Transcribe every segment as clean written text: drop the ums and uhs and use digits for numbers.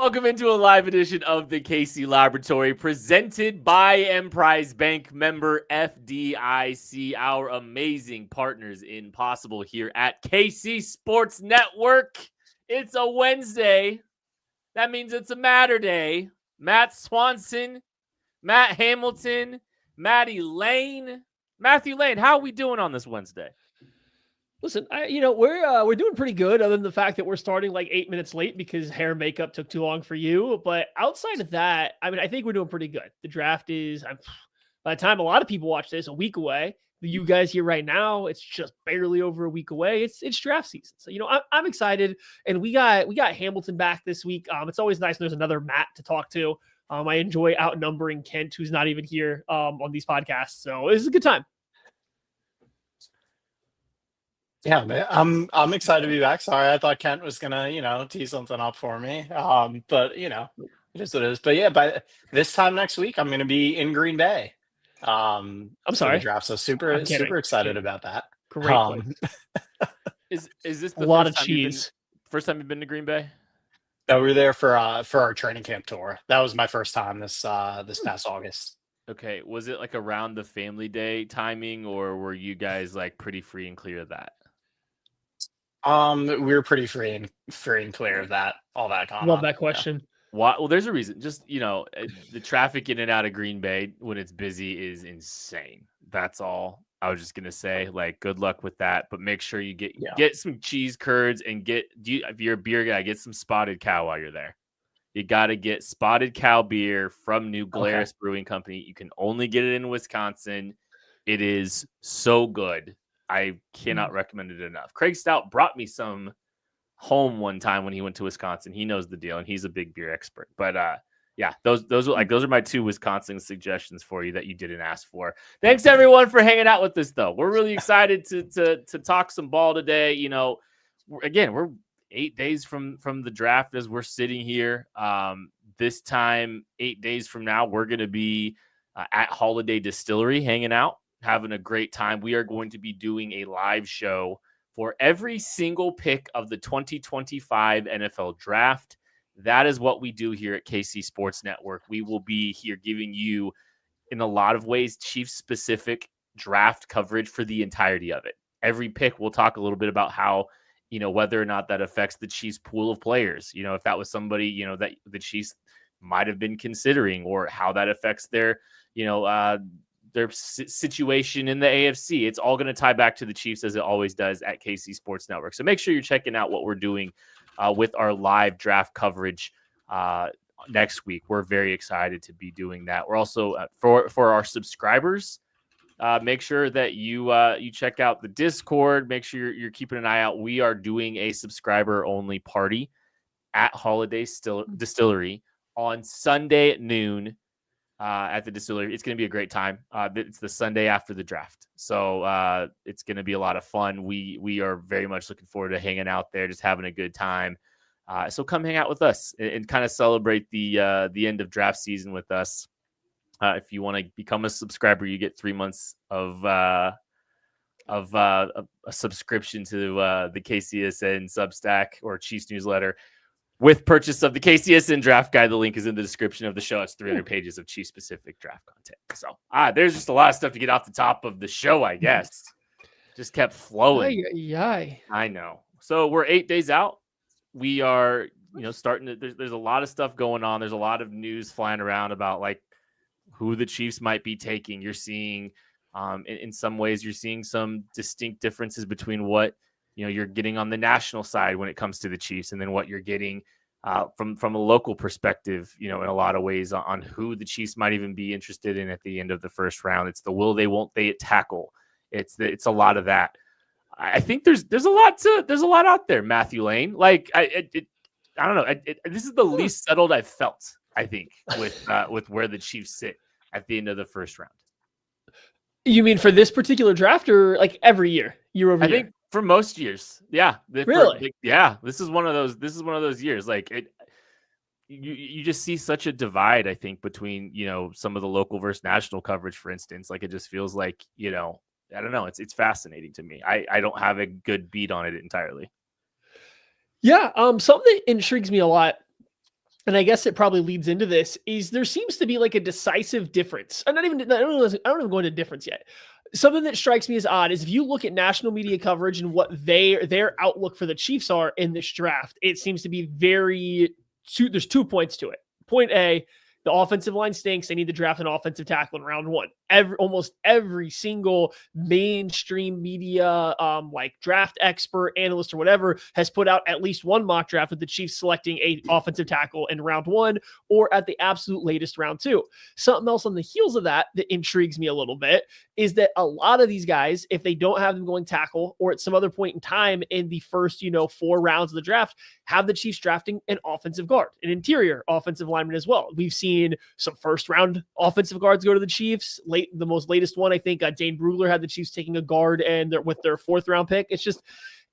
Welcome into a live edition of the KC Laboratory presented by Emprise Bank, member FDIC, our amazing partners in Possible here at KC Sports Network. It's a Wednesday. That means it's a Matter Day. Matt Swanson, Matt Hamilton, Matthew Lane, how are we doing on this Wednesday? Listen, we're doing pretty good, other than the fact that we're starting like 8 minutes late because hair and makeup took too long for you. But outside of that, I think we're doing pretty good. The draft is, by the time a lot of people watch this, a week away. You guys here right now, it's just barely over a week away. It's draft season, so I'm excited, and we got Hamilton back this week. It's always nice. There's another Matt to talk to. I enjoy outnumbering Kent, who's not even here on these podcasts. So this is a good time. Yeah, man, I'm excited to be back. Sorry, I thought Kent was gonna, tee something up for me. But it is what it is. But yeah, by this time next week, I'm gonna be in Green Bay. I'm sorry. The draft, so super excited about that. Great. Is this the a lot of cheese? First time you've been to Green Bay? No, we were there for our training camp tour. That was my first time this past August. Okay, was it like around the family day timing, or were you guys like pretty free and clear of that? We were pretty free and clear of that. All that going on. Love that question. Yeah. Why? Well, there's a reason. Just the traffic in and out of Green Bay when it's busy is insane. That's all. I was just gonna say, like, good luck with that, but make sure you get some cheese curds and if you're a beer guy, get some Spotted Cow while you're there. You got to get Spotted Cow beer from New Glarus Brewing Company. You can only get it in Wisconsin. It is so good. I cannot recommend it enough. Craig Stout brought me some home one time when he went to Wisconsin. He knows the deal, and he's a big beer expert. But those are my two Wisconsin suggestions for you that you didn't ask for. Thanks everyone for hanging out with us, though. We're really excited to talk some ball today. We're 8 days from the draft as we're sitting here. This time, 8 days from now, we're going to be at Holiday Distillery hanging out, having a great time. We are going to be doing a live show for every single pick of the 2025 NFL draft. That is what we do here at KC Sports Network. We will be here giving you, in a lot of ways, Chiefs-specific draft coverage for the entirety of it. Every pick, we'll talk a little bit about how, whether or not that affects the Chiefs pool of players, if that was somebody, that the Chiefs might have been considering, or how that affects their situation in the AFC. It's all going to tie back to the Chiefs, as it always does at KC Sports Network. So make sure you're checking out what we're doing with our live draft coverage next week. We're very excited to be doing that. We're also for our subscribers, make sure that you check out the Discord. Make sure you're keeping an eye out. We are doing a subscriber-only party at Holiday Distillery on Sunday at noon at the distillery. It's going to be a great time. It's the Sunday after the draft, so it's going to be a lot of fun. We are very much looking forward to hanging out there, just having a good time. So come hang out with us and kind of celebrate the end of draft season with us. If you want to become a subscriber, you get 3 months of a subscription to the KCSN Substack or Chiefs newsletter with purchase of the KCSN draft guide. The link is in the description of the show. It's 300 pages of Chiefs-specific draft content. So there's just a lot of stuff to get off the top of the show, I guess. Just kept flowing. I know. So we're 8 days out. We are, starting to. There's a lot of stuff going on. There's a lot of news flying around about like who the Chiefs might be taking. You're seeing, in some ways, you're seeing some distinct differences between what you're getting on the national side when it comes to the Chiefs, and then what you're getting from a local perspective. In a lot of ways on who the Chiefs might even be interested in at the end of the first round. It's the will they, won't they tackle. It's a lot of that. I think there's a lot out there, Matthew Lane. Like I don't know. This is the least settled I've felt, I think, with where the Chiefs sit at the end of the first round. You mean for this particular draft, or like every year over year? I think for most years. Yeah. Really? This is one of those years. Like you just see such a divide, I think, between, some of the local versus national coverage, for instance. Like it just feels like, I don't know. It's fascinating to me. I don't have a good beat on it entirely. Yeah. Something that intrigues me a lot and I guess it probably leads into this, is there seems to be like a decisive difference. I don't even go into difference yet. Something that strikes me as odd is if you look at national media coverage and what their outlook for the Chiefs are in this draft, it seems to be there's 2 points to it. Point A, the offensive line stinks. They need to draft an offensive tackle in round 1. Almost every single mainstream media, like draft expert, analyst, or whatever, has put out at least one mock draft with the Chiefs selecting a offensive tackle in round 1 or at the absolute latest round 2. Something else on the heels of that intrigues me a little bit is that a lot of these guys, if they don't have them going tackle or at some other point in time in the first, 4 rounds of the draft, have the Chiefs drafting an offensive guard, an interior offensive lineman as well. We've seen some first round offensive guards go to the Chiefs. The most latest one, I think Dane Brugler had the Chiefs taking a guard and with their 4th round pick.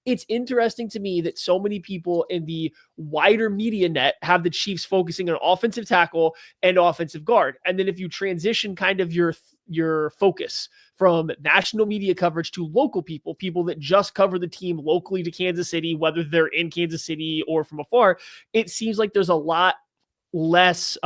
It's interesting to me that so many people in the wider media net have the Chiefs focusing on offensive tackle and offensive guard. And then if you transition kind of your focus from national media coverage to local people that just cover the team locally to Kansas City, whether they're in Kansas City or from afar, it seems like there's a lot less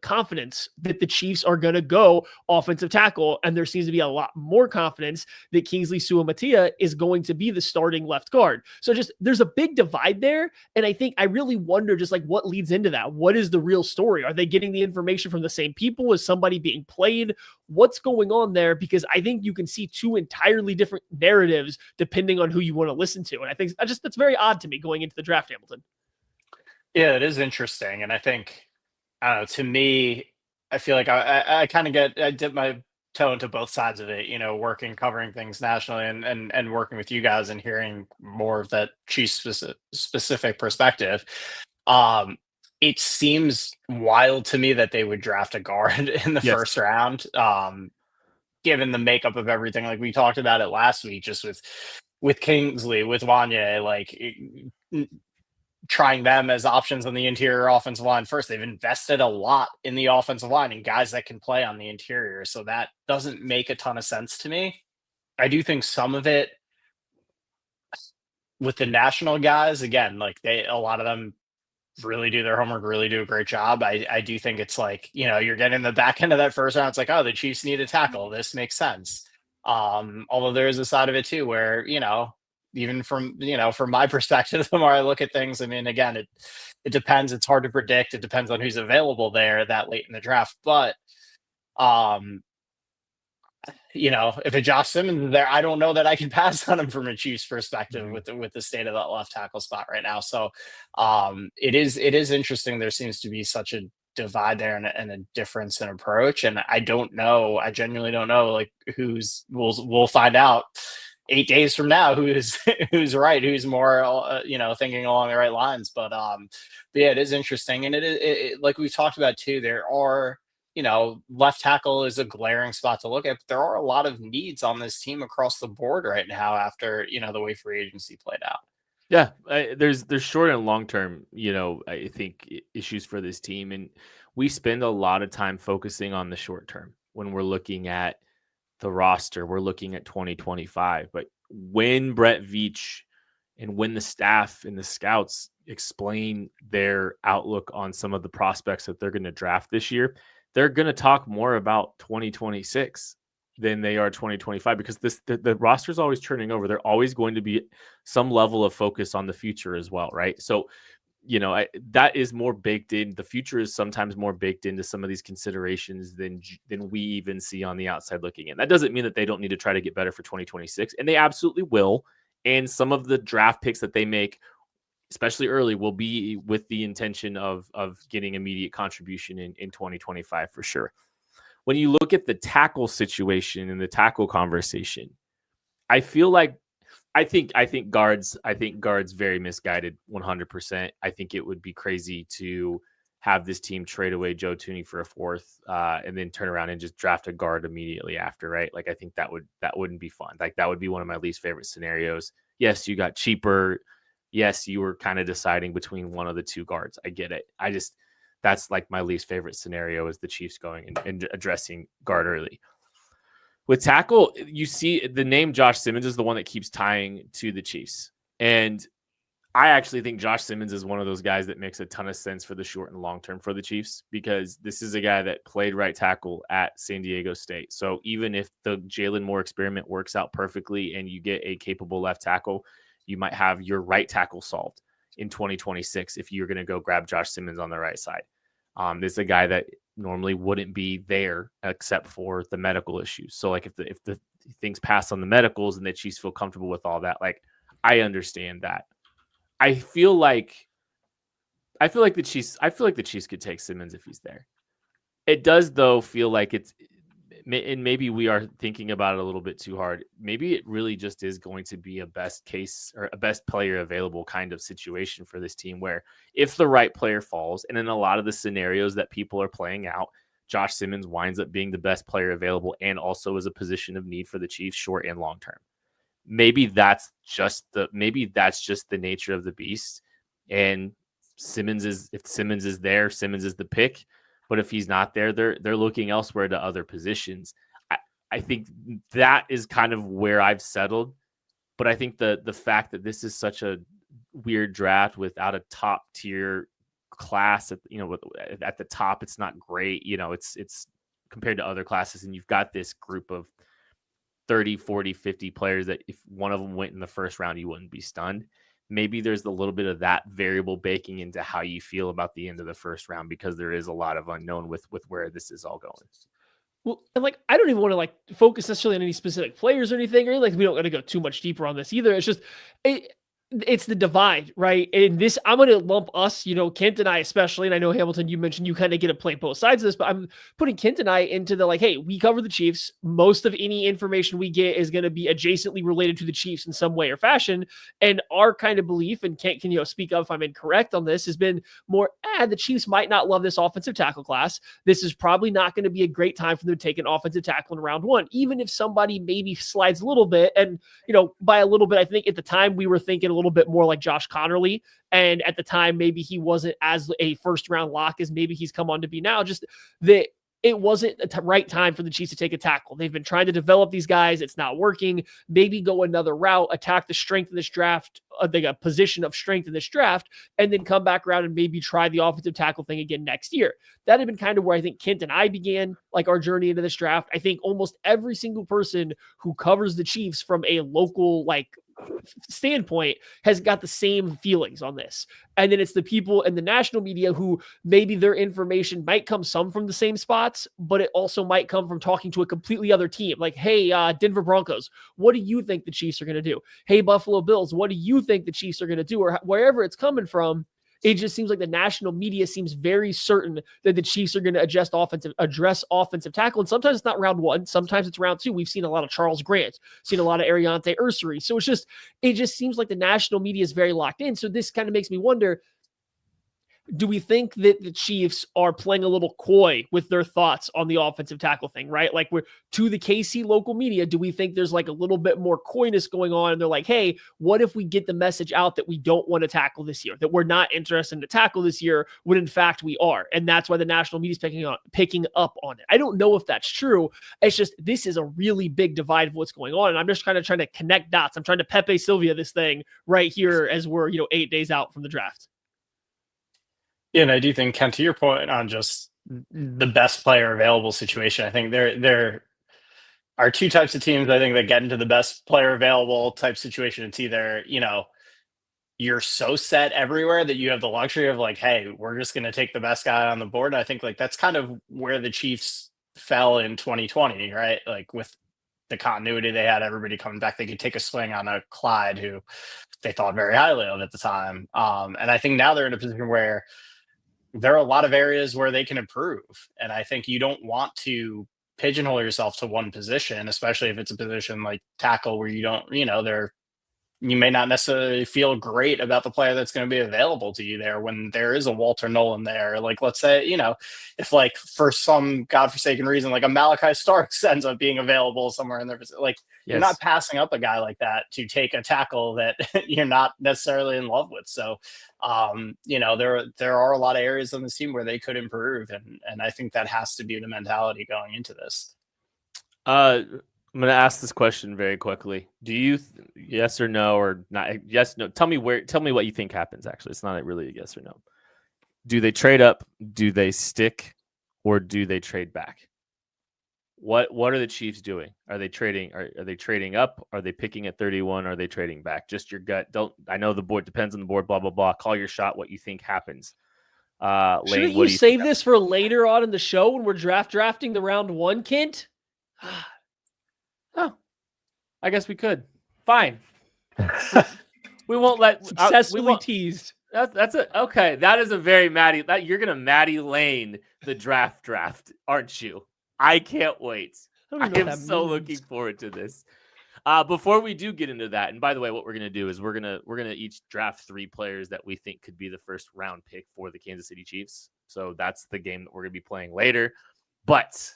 confidence that the Chiefs are going to go offensive tackle. And there seems to be a lot more confidence that Kingsley Suamataia is going to be the starting left guard. So there's a big divide there. And I really wonder just like what leads into that. What is the real story? Are they getting the information from the same people? Is somebody being played? What's going on there? Because I think you can see 2 entirely different narratives depending on who you want to listen to. And I think that's very odd to me going into the draft, Hamilton. Yeah, it is interesting. And I think, I don't know, to me, I feel like I kind of I dip my toe into both sides of it, covering things nationally and working with you guys and hearing more of that Chiefs specific perspective. It seems wild to me that they would draft a guard in the first round, given the makeup of everything. Like we talked about it last week, just with Kingsley, with Wanya, trying them as options on the interior offensive line first. They've invested a lot in the offensive line and guys that can play on the interior. So that doesn't make a ton of sense to me. I do think some of it with the national guys, again, a lot of them really do their homework, really do a great job. I do think it's you're getting the back end of that first round. It's like, oh, the Chiefs need a tackle. This makes sense. Although there is a side of it too, where, even from my perspective, the more I look at things, I mean, again, it depends. It's hard to predict. It depends on who's available there that late in the draft. But, if a Josh Simmons is there, I don't know that I can pass on him from a Chiefs perspective with the state of that left tackle spot right now. So it is interesting. There seems to be such a divide there and a difference in approach. And I don't know. I genuinely don't know we'll find out 8 days from now who's right, who's more thinking along the right lines. But yeah, it is interesting. And it like we've talked about too, there are left tackle is a glaring spot to look at, but there are a lot of needs on this team across the board right now after the way free agency played out. Yeah, there's short and long term I think issues for this team, and we spend a lot of time focusing on the short term when we're looking at the roster. We're looking at 2025, but when Brett Veach and when the staff and the scouts explain their outlook on some of the prospects that they're going to draft this year, they're going to talk more about 2026 than they are 2025, because the roster is always turning over. They're always going to be some level of focus on the future as well, right? So that is more baked in. The future is sometimes more baked into some of these considerations than we even see on the outside looking in. That doesn't mean that they don't need to try to get better for 2026, and they absolutely will. And some of the draft picks that they make, especially early, will be with the intention of getting immediate contribution in 2025 for sure. When you look at the tackle situation and the tackle conversation, I feel like I think guards very misguided 100%. I think it would be crazy to have this team trade away Joe Thuney for a 4th and then turn around and just draft a guard immediately after, right? I think that wouldn't be fun. That would be one of my least favorite scenarios. Yes, you got cheaper. Yes, you were kind of deciding between one of the 2 guards. I get it. That's my least favorite scenario is the Chiefs going and addressing guard early. With tackle, you see the name Josh Simmons is the one that keeps tying to the Chiefs. And I actually think Josh Simmons is one of those guys that makes a ton of sense for the short and long term for the Chiefs, because this is a guy that played right tackle at San Diego State. So even if the Jalen Moore experiment works out perfectly and you get a capable left tackle, you might have your right tackle solved in 2026 if you're going to go grab Josh Simmons on the right side. This is a guy that normally wouldn't be there except for the medical issues. So like if the things pass on the medicals and the Chiefs feel comfortable with all that, like I understand that. I feel like the Chiefs could take Simmons if he's there. It does though feel like and maybe we are thinking about it a little bit too hard. Maybe it really just is going to be a best case or a best player available kind of situation for this team, where if the right player falls, and in a lot of the scenarios that people are playing out, Josh Simmons winds up being the best player available and also is a position of need for the Chiefs short and long term. Maybe that's just the nature of the beast. And if Simmons is there, Simmons is the pick. But if he's not there, they're looking elsewhere to other positions. I think that is kind of where I've settled. But I think the fact that this is such a weird draft without a top tier class, at the top, it's not great. It's compared to other classes, and you've got this group of 30, 40, 50 players that if one of them went in the first round, you wouldn't be stunned. Maybe there's a little bit of that variable baking into how you feel about the end of the first round, because there is a lot of unknown with where this is all going. Well, and like, I don't even want to like focus necessarily on any specific players or anything, or like, we don't got to go too much deeper on this either. It's just, it's the divide, right? And this, I'm going to lump us, Kent and I especially, and I know Hamilton, you mentioned you kind of get to play both sides of this, but I'm putting Kent and I into the like, hey, we cover the Chiefs. Most of any information we get is going to be adjacently related to the Chiefs in some way or fashion. And our kind of belief, and Kent can speak up if I'm incorrect on this, has been more, the Chiefs might not love this offensive tackle class. This is probably not going to be a great time for them to take an offensive tackle in round one, even if somebody maybe slides a little bit. And, by a little bit, I think at the time we were thinking a little bit more like Josh Connerly. And at the time, maybe he wasn't as a first round lock as maybe he's come on to be now. Just that it wasn't the right time for the Chiefs to take a tackle. They've been trying to develop these guys. It's not working. Maybe go another route, attack the strength of this draft, a position of strength in this draft, and then come back around and maybe try the offensive tackle thing again next year. That had been kind of where I think Kent and I began like our journey into this draft. I think almost every single person who covers the Chiefs from a local like standpoint has got the same feelings on this. And then it's the people in the national media who maybe their information might come some from the same spots, but it also might come from talking to a completely other team. Like, hey, Denver Broncos, what do you think the Chiefs are going to do? Hey, Buffalo Bills, what do you think the Chiefs are going to do? Or wherever it's coming from, it just seems like the national media seems very certain that the Chiefs are going to address offensive tackle. And sometimes it's not round one. Sometimes it's round two. We've seen a lot of Charles Grant, seen a lot of Ariante Ursary. So it just seems like the national media is very locked in. So this kind of makes me wonder, do we think that the Chiefs are playing a little coy with their thoughts on the offensive tackle thing, right? Like we're to the KC local media. Do we think there's like a little bit more coyness going on? And they're like, hey, what if we get the message out that we don't want to tackle this year, that we're not interested in to tackle this year, when in fact we are. And that's why the national media is picking up on it. I don't know if that's true. It's just, this is a really big divide of what's going on. And I'm just kind of trying to connect dots. I'm trying to Pepe Sylvia this thing right here as we're, 8 days out from the draft. Yeah, and I do think, Ken, to your point on just the best player available situation, I think there are two types of teams, I think, that get into the best player available type situation. It's either, you're so set everywhere that you have the luxury of like, hey, we're just going to take the best guy on the board. And I think like that's kind of where the Chiefs fell in 2020, right? Like with the continuity they had, everybody coming back, they could take a swing on a Clyde who they thought very highly of at the time. And I think now they're in a position where there are a lot of areas where they can improve. And I think you don't want to pigeonhole yourself to one position, especially if it's a position like tackle where you don't, you may not necessarily feel great about the player that's going to be available to you there when there is a Walter Nolan there. Like, let's say, if like for some godforsaken reason, like a Malachi Starks ends up being available somewhere in there, like You're not passing up a guy like that to take a tackle that you're not necessarily in love with. So, there are a lot of areas on this team where they could improve. And I think that has to be the mentality going into this. I'm going to ask this question very quickly. Do you, yes or no, or not? Yes, no. Tell me what you think happens. Actually, it's not really a yes or no. Do they trade up? Do they stick? Or do they trade back? What are the Chiefs doing? Are they trading? Are they trading up? Are they picking at 31? Are they trading back? Just your gut. I know the board depends on the board. Blah blah blah. Call your shot. What you think happens? Lane, Shouldn't what you do you save this for later on in the show when we're drafting the round 1, Kent? Oh, I guess we could. Fine. We won't let successfully teased. That's it. Okay, that is a very Maddie. You're gonna Maddie Lane the draft, aren't you? I can't wait. I am so looking forward to this. Before we do get into that, and by the way, what we're gonna do is we're gonna each draft 3 players that we think could be the first round pick for the Kansas City Chiefs. So that's the game that we're gonna be playing later. But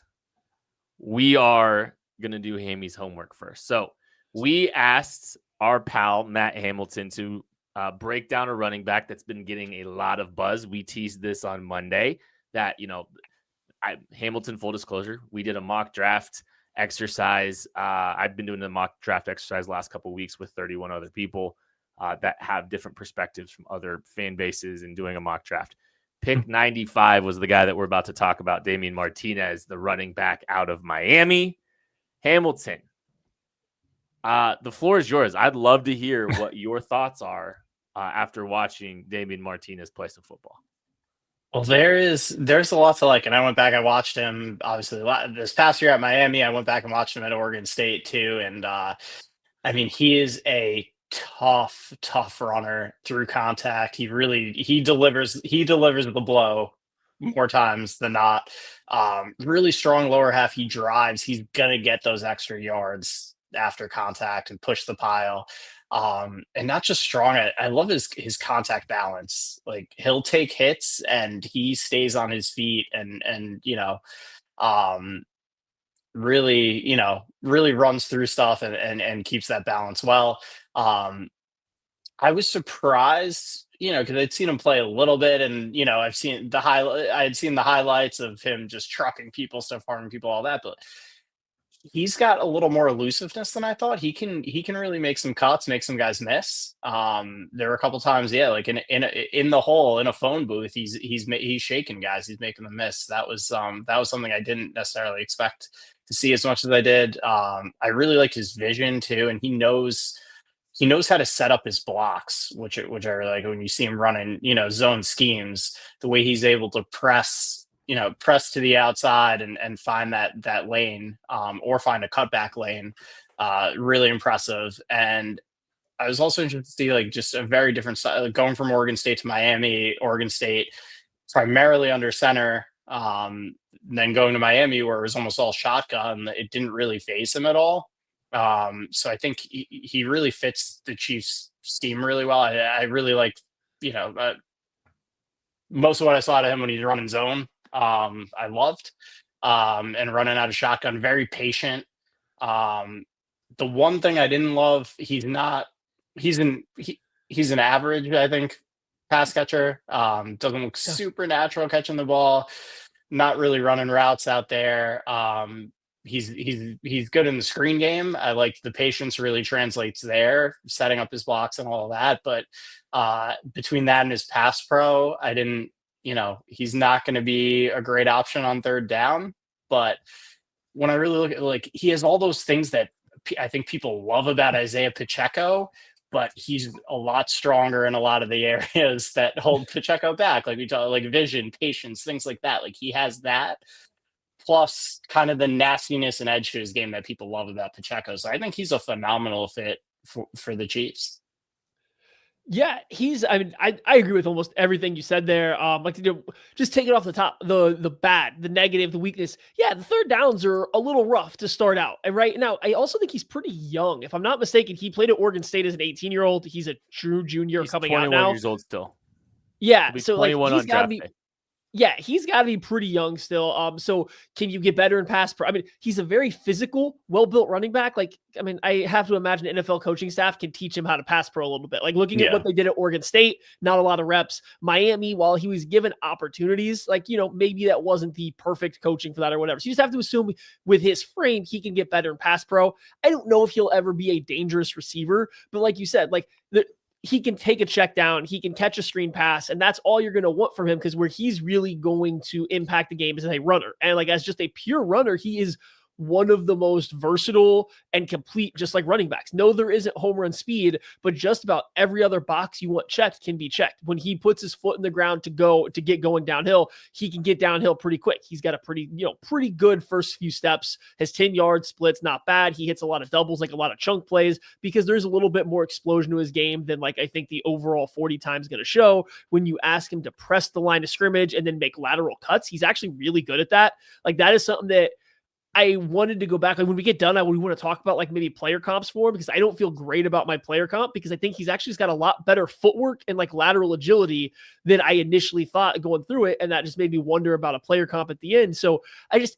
we are gonna do Hammy's homework first. So we asked our pal Matt Hamilton to break down a running back that's been getting a lot of buzz. We teased this on Monday that, Hamilton, full disclosure, we did a mock draft exercise. I've been doing the mock draft exercise the last couple of weeks with 31 other people that have different perspectives from other fan bases and doing a mock draft. Pick 95 was the guy that we're about to talk about, Damien Martinez, the running back out of Miami. Hamilton, the floor is yours. I'd love to hear what your thoughts are after watching Damien Martinez play some football. Well, there's a lot to like, and I went back. I watched him obviously this past year at Miami. I went back and watched him at Oregon State too, and he is a tough runner through contact. He delivers the blow more times than not. Really strong lower half. He drives. He's gonna get those extra yards after contact and push the pile. And not just strong. I love his contact balance. Like, he'll take hits and he stays on his feet and really runs through stuff and keeps that balance well. I was surprised, because I'd seen him play a little bit, and I had seen the highlights of him just trucking people, stuff, harming people, all that, but he's got a little more elusiveness than I thought. He can really make some cuts, make some guys miss. There were a couple times, like in the hole in a phone booth, he's shaking guys, he's making them miss. That was something I didn't necessarily expect to see as much as I did. I really liked his vision too, and he knows how to set up his blocks, which I really like. When you see him running, zone schemes, the way he's able to press to the outside and find that lane, or find a cutback lane, really impressive. And I was also interested to see just a very different style, going from Oregon State to Miami. Oregon State primarily under center, then going to Miami where it was almost all shotgun. It didn't really phase him at all. So I think he really fits the Chiefs scheme really well. I really liked, most of what I saw out of him when he's running zone. I loved, and running out of shotgun, very patient. The one thing I didn't love, he's an average, I think, pass catcher. Doesn't look super natural catching the ball, not really running routes out there. He's good in the screen game. I like the patience really translates there, setting up his blocks and all of that. But between that and his pass pro, I didn't, he's not going to be a great option on third down. But when I really look at, he has all those things that I think people love about Isaiah Pacheco, but he's a lot stronger in a lot of the areas that hold Pacheco back. Like we talk, like vision, patience, things like that. Like, he has that, plus kind of the nastiness and edge to his game that people love about Pacheco. So I think he's a phenomenal fit for the Chiefs. Yeah, I agree with almost everything you said there. Just take it off the top, the bad, the negative, the weakness. Yeah, the third downs are a little rough to start out. And right now, I also think he's pretty young. If I'm not mistaken, he played at Oregon State as an 18-year-old. He's a true junior coming out now. He's 21 years old still. Yeah, so he's got to be. Yeah, he's got to be pretty young still. So can you get better in pass pro? I mean, he's a very physical, well-built running back. Like, I mean, I have to imagine NFL coaching staff can teach him how to pass pro a little bit. Like looking at what they did at Oregon State, not a lot of reps. Miami, while he was given opportunities, like, maybe that wasn't the perfect coaching for that or whatever. So you just have to assume with his frame, he can get better in pass pro. I don't know if he'll ever be a dangerous receiver, but like you said, like he can take a check down, he can catch a screen pass, and that's all you're going to want from him, because where he's really going to impact the game is as a runner. And like as just a pure runner, he is one of the most versatile and complete, just like running backs. No, there isn't home run speed, but just about every other box you want checked can be checked. When he puts his foot in the ground to get going downhill, he can get downhill pretty quick. He's got a pretty good first few steps. His 10-yard splits, not bad. He hits a lot of doubles, like a lot of chunk plays, because there's a little bit more explosion to his game than like I think the overall 40 times going to show. When you ask him to press the line of scrimmage and then make lateral cuts, he's actually really good at that. Like that is something that I wanted to go back. Like when we get done, we want to talk about like maybe player comps for him, because I don't feel great about my player comp, because I think he's actually got a lot better footwork and like lateral agility than I initially thought going through it. And that just made me wonder about a player comp at the end. So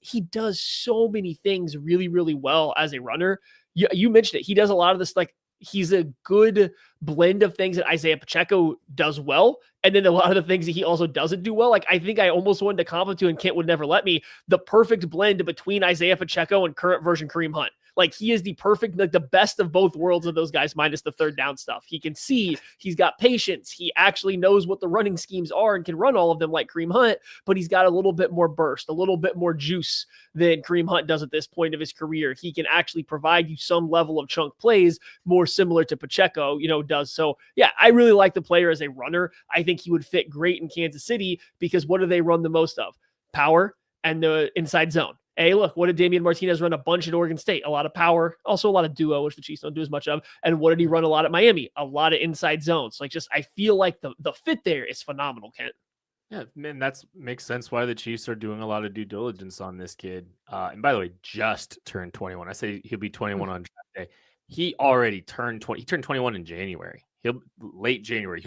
he does so many things really, really well as a runner. You mentioned it. He does a lot of this, like he's a good blend of things that Isaiah Pacheco does well, and then a lot of the things that he also doesn't do well. Like I think I almost wanted to compliment to, and Kent would never let me, the perfect blend between Isaiah Pacheco and current version Kareem Hunt. Like he is the perfect, like the best of both worlds of those guys, minus the third down stuff. He can see, he's got patience. He actually knows what the running schemes are and can run all of them like Kareem Hunt, but he's got a little bit more burst, a little bit more juice than Kareem Hunt does at this point of his career. He can actually provide you some level of chunk plays more similar to Pacheco, does. So yeah, I really like the player as a runner. I think he would fit great in Kansas City, because what do they run the most of? Power and the inside zone. Hey, look, what did Damien Martinez run a bunch at Oregon State? A lot of power, also a lot of duo, which the Chiefs don't do as much of. And what did he run a lot at Miami? A lot of inside zones. Like I feel like the fit there is phenomenal, Kent. Yeah, man, that makes sense why the Chiefs are doing a lot of due diligence on this kid. And by the way, just turned 21. I say he'll be 21 on draft day. He already turned 20. He turned 21 in January. Late January.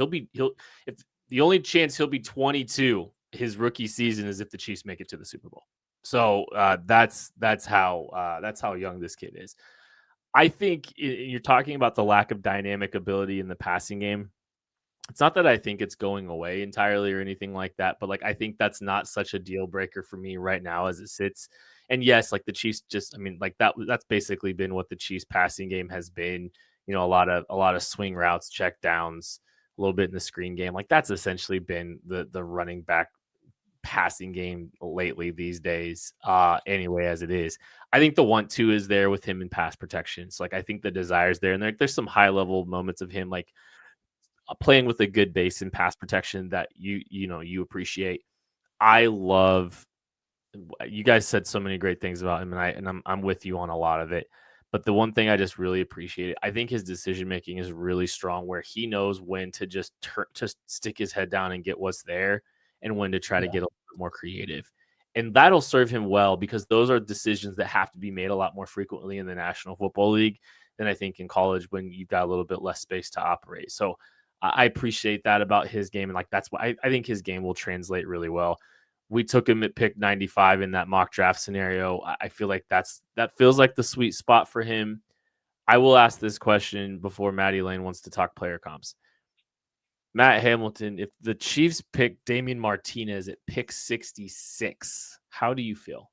If the only chance he'll be 22 his rookie season is if the Chiefs make it to the Super Bowl. So that's how young this kid is. I think you're talking about the lack of dynamic ability in the passing game. It's not that I think it's going away entirely or anything like that, but like I think that's not such a deal breaker for me right now as it sits. And yes, like the Chiefs that's basically been what the Chiefs passing game has been. A lot of swing routes, check downs, a little bit in the screen game. Like that's essentially been the running back passing game lately these days, anyway, as it is. I think the 1-2 is there with him in pass protection. So like I think the desire's there, and there's some high level moments of him like playing with a good base in pass protection that you appreciate. I love, you guys said so many great things about him, and I'm with you on a lot of it. But the one thing I just really appreciate, I think his decision making is really strong, where he knows when to just stick his head down and get what's there, and when to try to get a little bit more creative. And that'll serve him well, because those are decisions that have to be made a lot more frequently in the National Football League than I think in college, when you've got a little bit less space to operate. So I appreciate that about his game. And like, that's why I think his game will translate really well. We took him at pick 95 in that mock draft scenario. I feel like that feels like the sweet spot for him. I will ask this question before Maddie Lane wants to talk player comps. Matt Hamilton, if the Chiefs pick Damien Martinez at pick 66, how do you feel?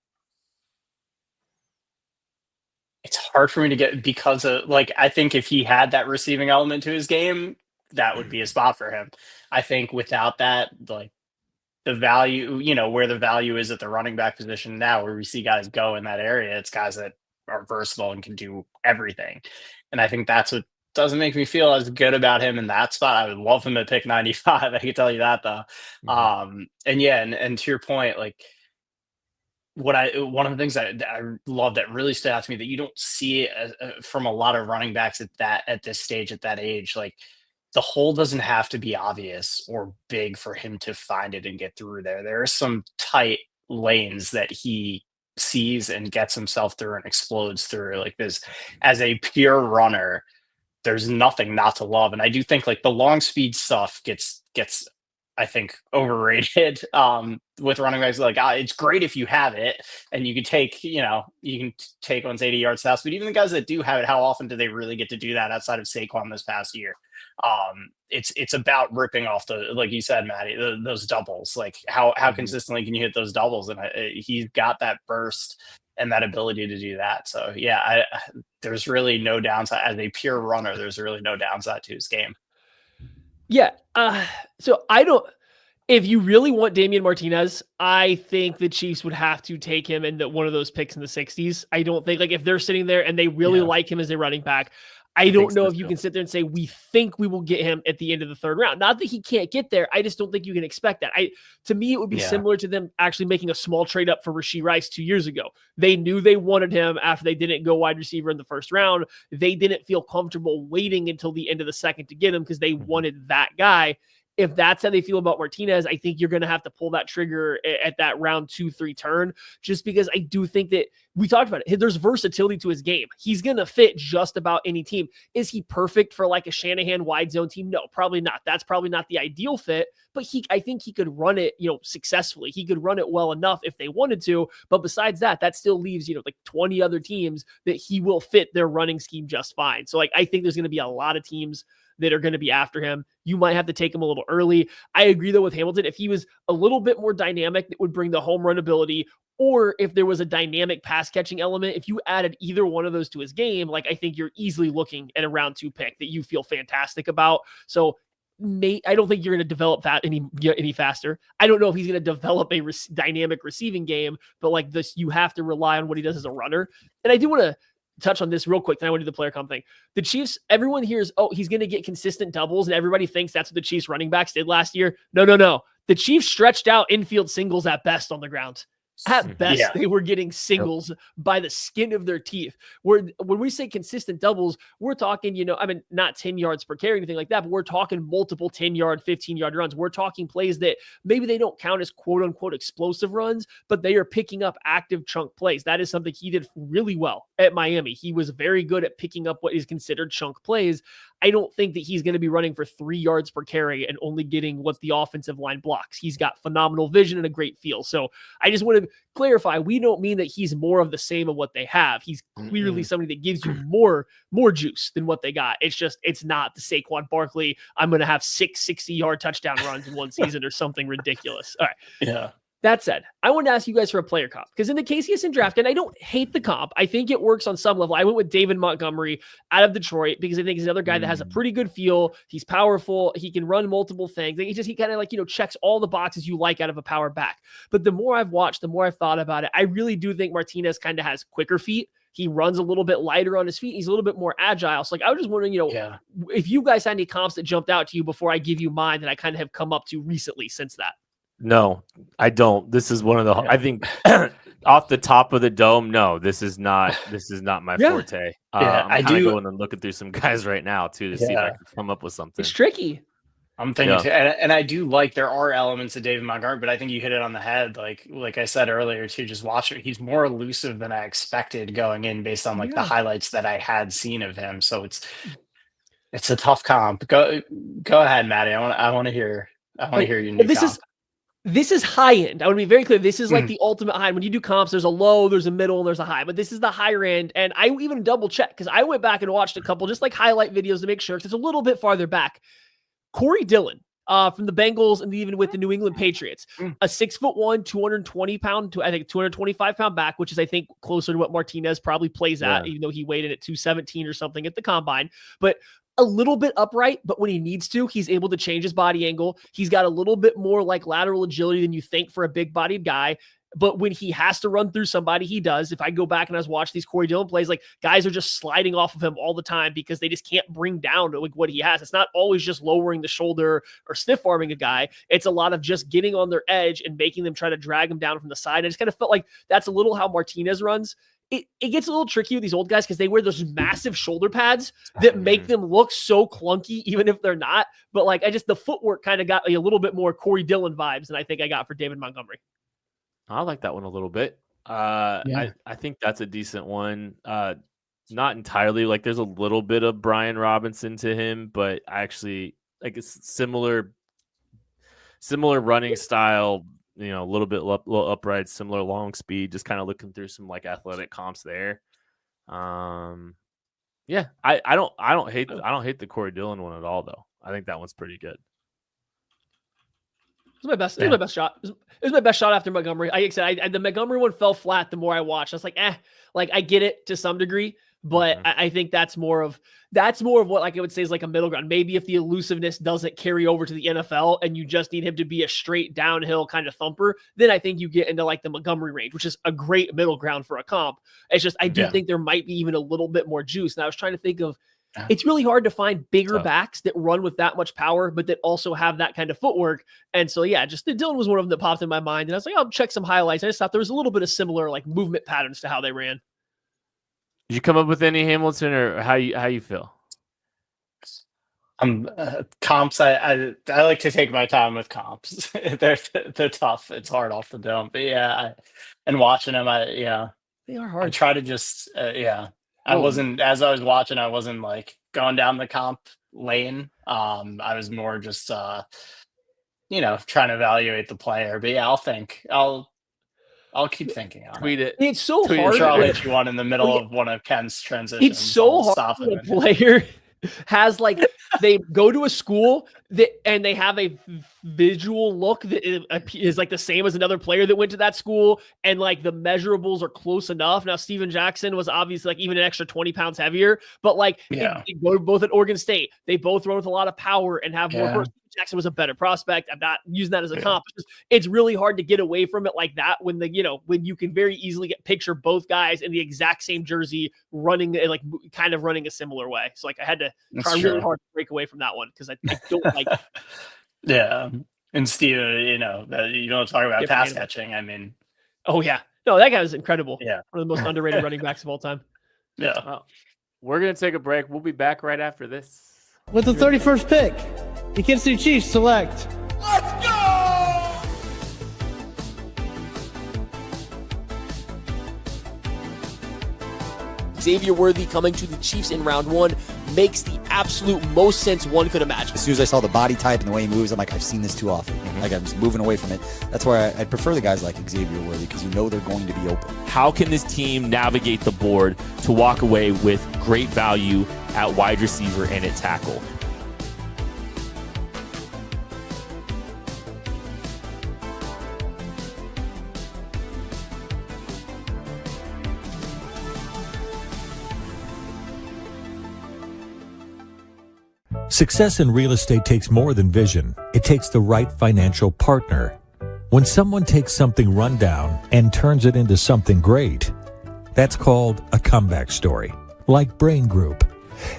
It's hard for me to get, because of like, I think if he had that receiving element to his game, that would be a spot for him. I think without that, like the value, where the value is at the running back position now, where we see guys go in that area, it's guys that are versatile and can do everything. And I think that's what doesn't make me feel as good about him in that spot. I would love him to pick 95. I can tell you that though. Mm-hmm. And to your point, like one of the things that I love that really stood out to me that you don't see from a lot of running backs at this stage, at that age, like the hole doesn't have to be obvious or big for him to find it and get through there. There are some tight lanes that he sees and gets himself through and explodes through. Like this, as a pure runner, there's nothing not to love. And I do think like the long speed stuff gets I think, overrated with running backs. Like, it's great if you have it and you can take, take one's 80 yards fast. But even the guys that do have it, how often do they really get to do that outside of Saquon this past year? It's about ripping off like you said, Matty, those doubles. Like how consistently can you hit those doubles? And he's got that burst and that ability to do that. So yeah, there's really no downside as a pure runner. There's really no downside to his game. Yeah. So if you really want Damien Martinez, I think the Chiefs would have to take him in one of those picks in the 60s. I don't think, like, if they're sitting there and they really like him as a running back, I don't know if you can sit there and say, we think we will get him at the end of the third round. Not that he can't get there. I just don't think you can expect that. To me, it would be similar to them actually making a small trade up for Rashee Rice 2 years ago. They knew they wanted him after they didn't go wide receiver in the first round. They didn't feel comfortable waiting until the end of the second to get him because they wanted that guy. If that's how they feel about Martinez, I think you're going to have to pull that trigger at that round 2-3 turn, just because I do think that we talked about it. There's versatility to his game. He's going to fit just about any team. Is he perfect for like a Shanahan wide zone team? No, probably not. That's probably not the ideal fit, but I think he could run it, successfully. He could run it well enough if they wanted to. But besides that still leaves, like 20 other teams that he will fit their running scheme just fine. So I think there's going to be a lot of teams that are going to be after him. You might have to take him a little early. I agree, though, with Hamilton. If he was a little bit more dynamic, that would bring the home run ability, or if there was a dynamic pass catching element, if you added either one of those to his game, I think you're easily looking at a round 2 pick that you feel fantastic about. So I don't think you're going to develop that any faster. I don't know if he's going to develop a dynamic receiving game, but you have to rely on what he does as a runner. And I do want to touch on this real quick. Then I want to do the player comp thing. The Chiefs, everyone hears, he's going to get consistent doubles, and everybody thinks that's what the Chiefs running backs did last year. No. The Chiefs stretched out infield singles at best on the ground. At best, they were getting singles by the skin of their teeth. When we say consistent doubles, we're talking, not 10 yards per carry, anything like that, but we're talking multiple 10-yard, 15-yard runs. We're talking plays that maybe they don't count as quote-unquote explosive runs, but they are picking up active chunk plays. That is something he did really well at Miami. He was very good at picking up what is considered chunk plays. I don't think that he's going to be running for 3 yards per carry and only getting what the offensive line blocks. He's got phenomenal vision and a great feel. So I just want to clarify, we don't mean that he's more of the same of what they have. He's clearly somebody that gives you more juice than what they got. It's not the Saquon Barkley, I'm going to have 6 60-yard touchdown runs in one season or something ridiculous. All right. Yeah. That said, I wanted to ask you guys for a player comp, because in the KCSN draft, and I don't hate the comp, I think it works on some level. I went with David Montgomery out of Detroit because I think he's another guy that has a pretty good feel. He's powerful. He can run multiple things. He kind of checks all the boxes you like out of a power back. But the more I've watched, the more I've thought about it, I really do think Martinez kind of has quicker feet. He runs a little bit lighter on his feet. He's a little bit more agile. So I was just wondering, if you guys had any comps that jumped out to you before I give you mine that I kind of have come up to recently since that. No, I don't. This is one of the, I think off the top of the dome. No, this is not my forte. I'm going and looking through some guys right now too, to see if I can come up with something. It's tricky. I'm thinking too, and I do there are elements of David Montgomery, but I think you hit it on the head. Like I said earlier too, just watch it. He's more elusive than I expected going in based on the highlights that I had seen of him. So it's a tough comp. Go ahead, Maddie. I want to hear your new comp. This is high end. I want to be very clear. This is the ultimate high. When you do comps, there's a low, there's a middle, and there's a high. But this is the higher end. And I even double checked because I went back and watched a couple just highlight videos to make sure, because it's a little bit farther back. Corey Dillon from the Bengals and even with the New England Patriots, a 6'1", 220-pound, I think 225-pound back, which is I think closer to what Martinez probably plays at, even though he weighed in at 217 or something at the combine. But a little bit upright, but when he needs to, he's able to change his body angle. He's got a little bit more lateral agility than you think for a big-bodied guy. But when he has to run through somebody, he does. If I go back and I was watching these Corey Dillon plays, guys are just sliding off of him all the time because they just can't bring down what he has. It's not always just lowering the shoulder or stiff arming a guy. It's a lot of just getting on their edge and making them try to drag him down from the side. I just kind of felt like that's a little how Martinez runs. It gets a little tricky with these old guys because they wear those massive shoulder pads that make them look so clunky, even if they're not. But the footwork kind of got a little bit more Corey Dillon vibes than I think I got for David Montgomery. I like that one a little bit. I think that's a decent one. Not entirely. There's a little bit of Brian Robinson to him, but I actually it's similar similar running style, a little bit little upright, similar long speed, just kind of looking through some like athletic comps there. Yeah, I don't hate the Corey Dillon one at all though. I think that one's pretty good. It was my best. It was my best shot. It was my best shot after Montgomery. Like I said, the Montgomery one fell flat. The more I watched, I was like, like I get it to some degree, but I think that's more of what like I would say is like a middle ground. Maybe if the elusiveness doesn't carry over to the NFL and you just need him to be a straight downhill kind of thumper, then I think you get into like the Montgomery range, which is a great middle ground for a comp. It's just I do think there might be even a little bit more juice. And I was trying to think of. It's really hard to find bigger backs that run with that much power, but that also have that kind of footwork. And so, just the Dillon was one of them that popped in my mind. And I was like, I'll check some highlights. I just thought there was a little bit of similar like movement patterns to how they ran. Did you come up with any Hamilton, or how you feel? Comps. I like to take my time with comps. they're tough. It's hard off the dome, but and watching them, they are hard. I try to just I wasn't, as I was watching, I wasn't like going down the comp lane. I was more just, trying to evaluate the player. But I'll keep thinking on Tweet it. It's so Tweet hard. I'll let you one in the middle of one of Ken's transitions. It's so hard. The player has like they go to a school and they have a visual look that is like the same as another player that went to that school, and like the measurables are close enough. Now Steven Jackson was obviously like even an extra 20 pounds heavier, but like they go both at Oregon State, they both run with a lot of power and have more burst. Jackson was a better prospect. I'm not using that as a comp. It's really hard to get away from it like that when when you can very easily picture both guys in the exact same jersey running and like kind of running a similar way. So like I had to try really hard to break away from that one because I don't like. And Steve, you don't talk about pass catching. I mean, no, that guy was incredible. Yeah, one of the most underrated running backs of all time. Yeah. Well, we're gonna take a break. We'll be back right after this. With the 31st pick, the Kansas City Chiefs select. Let's go! Xavier Worthy coming to the Chiefs in round 1 makes the absolute most sense one could imagine. As soon as I saw the body type and the way he moves, I'm like, I've seen this too often. Like, I'm just moving away from it. That's why I'd prefer the guys like Xavier Worthy, because they're going to be open. How can this team navigate the board to walk away with great value at wide receiver and at tackle? Success in real estate takes more than vision. It takes the right financial partner. When someone takes something rundown and turns it into something great, that's called a comeback story, like Brain Group.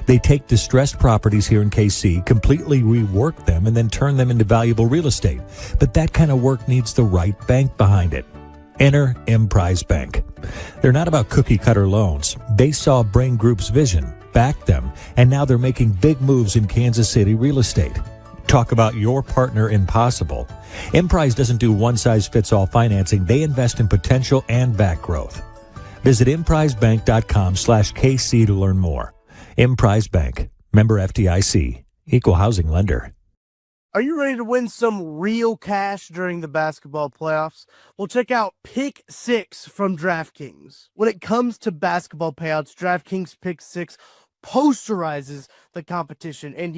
They take distressed properties here in KC, completely rework them, and then turn them into valuable real estate. But that kind of work needs the right bank behind it. Enter Emprise Bank. They're not about cookie-cutter loans. They saw Brain Group's vision, backed them, and now they're making big moves in Kansas City real estate. Talk about your partner impossible. Emprise doesn't do one-size-fits-all financing. They invest in potential and back growth. Visit emprisebank.com/KC to learn more. Emprise Bank, member FDIC, equal housing lender. Are you ready to win some real cash during the basketball playoffs? Well, check out Pick 6 from DraftKings. When it comes to basketball payouts, DraftKings Pick 6 posterizes the competition. And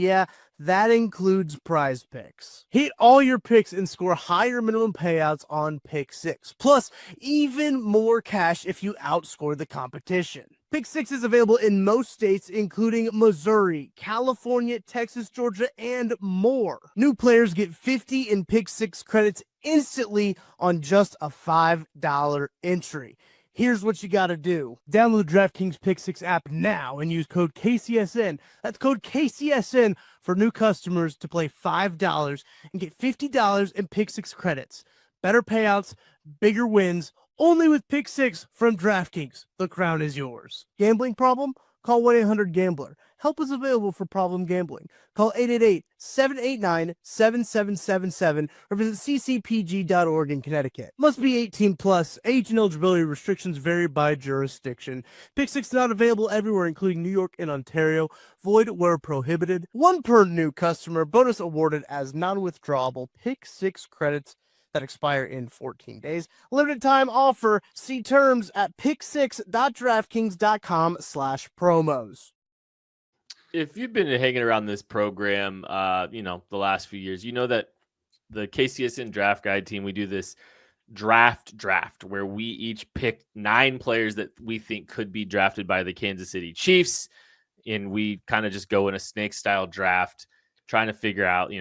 that includes prize picks. Hit all your picks and score higher minimum payouts on Pick 6. Plus, even more cash if you outscore the competition. Pick 6 is available in most states, including Missouri, California, Texas, Georgia, and more. New players get 50 in Pick 6 credits instantly on just a $5 entry. Here's what you got to do. Download the DraftKings Pick 6 app now and use code KCSN. That's code KCSN for new customers to play $5 and get $50 in Pick 6 credits. Better payouts, bigger wins, only with Pick 6 from DraftKings. The crown is yours. Gambling problem? Call 1-800-GAMBLER. Help is available for problem gambling. Call 888-789-7777 or visit ccpg.org in Connecticut. Must be 18 plus. Age and eligibility restrictions vary by jurisdiction. Pick 6 not available everywhere, including New York and Ontario. Void where prohibited. 1 per new customer. Bonus awarded as non-withdrawable. Pick 6 credits that expire in 14 days. Limited time offer. See terms at pick6.draftkings.com/promos. If you've been hanging around this program, the last few years, you know that the KCSN Draft Guide team, we do this draft where we each pick 9 players that we think could be drafted by the Kansas City Chiefs. And we kind of just go in a snake style draft, trying to figure out,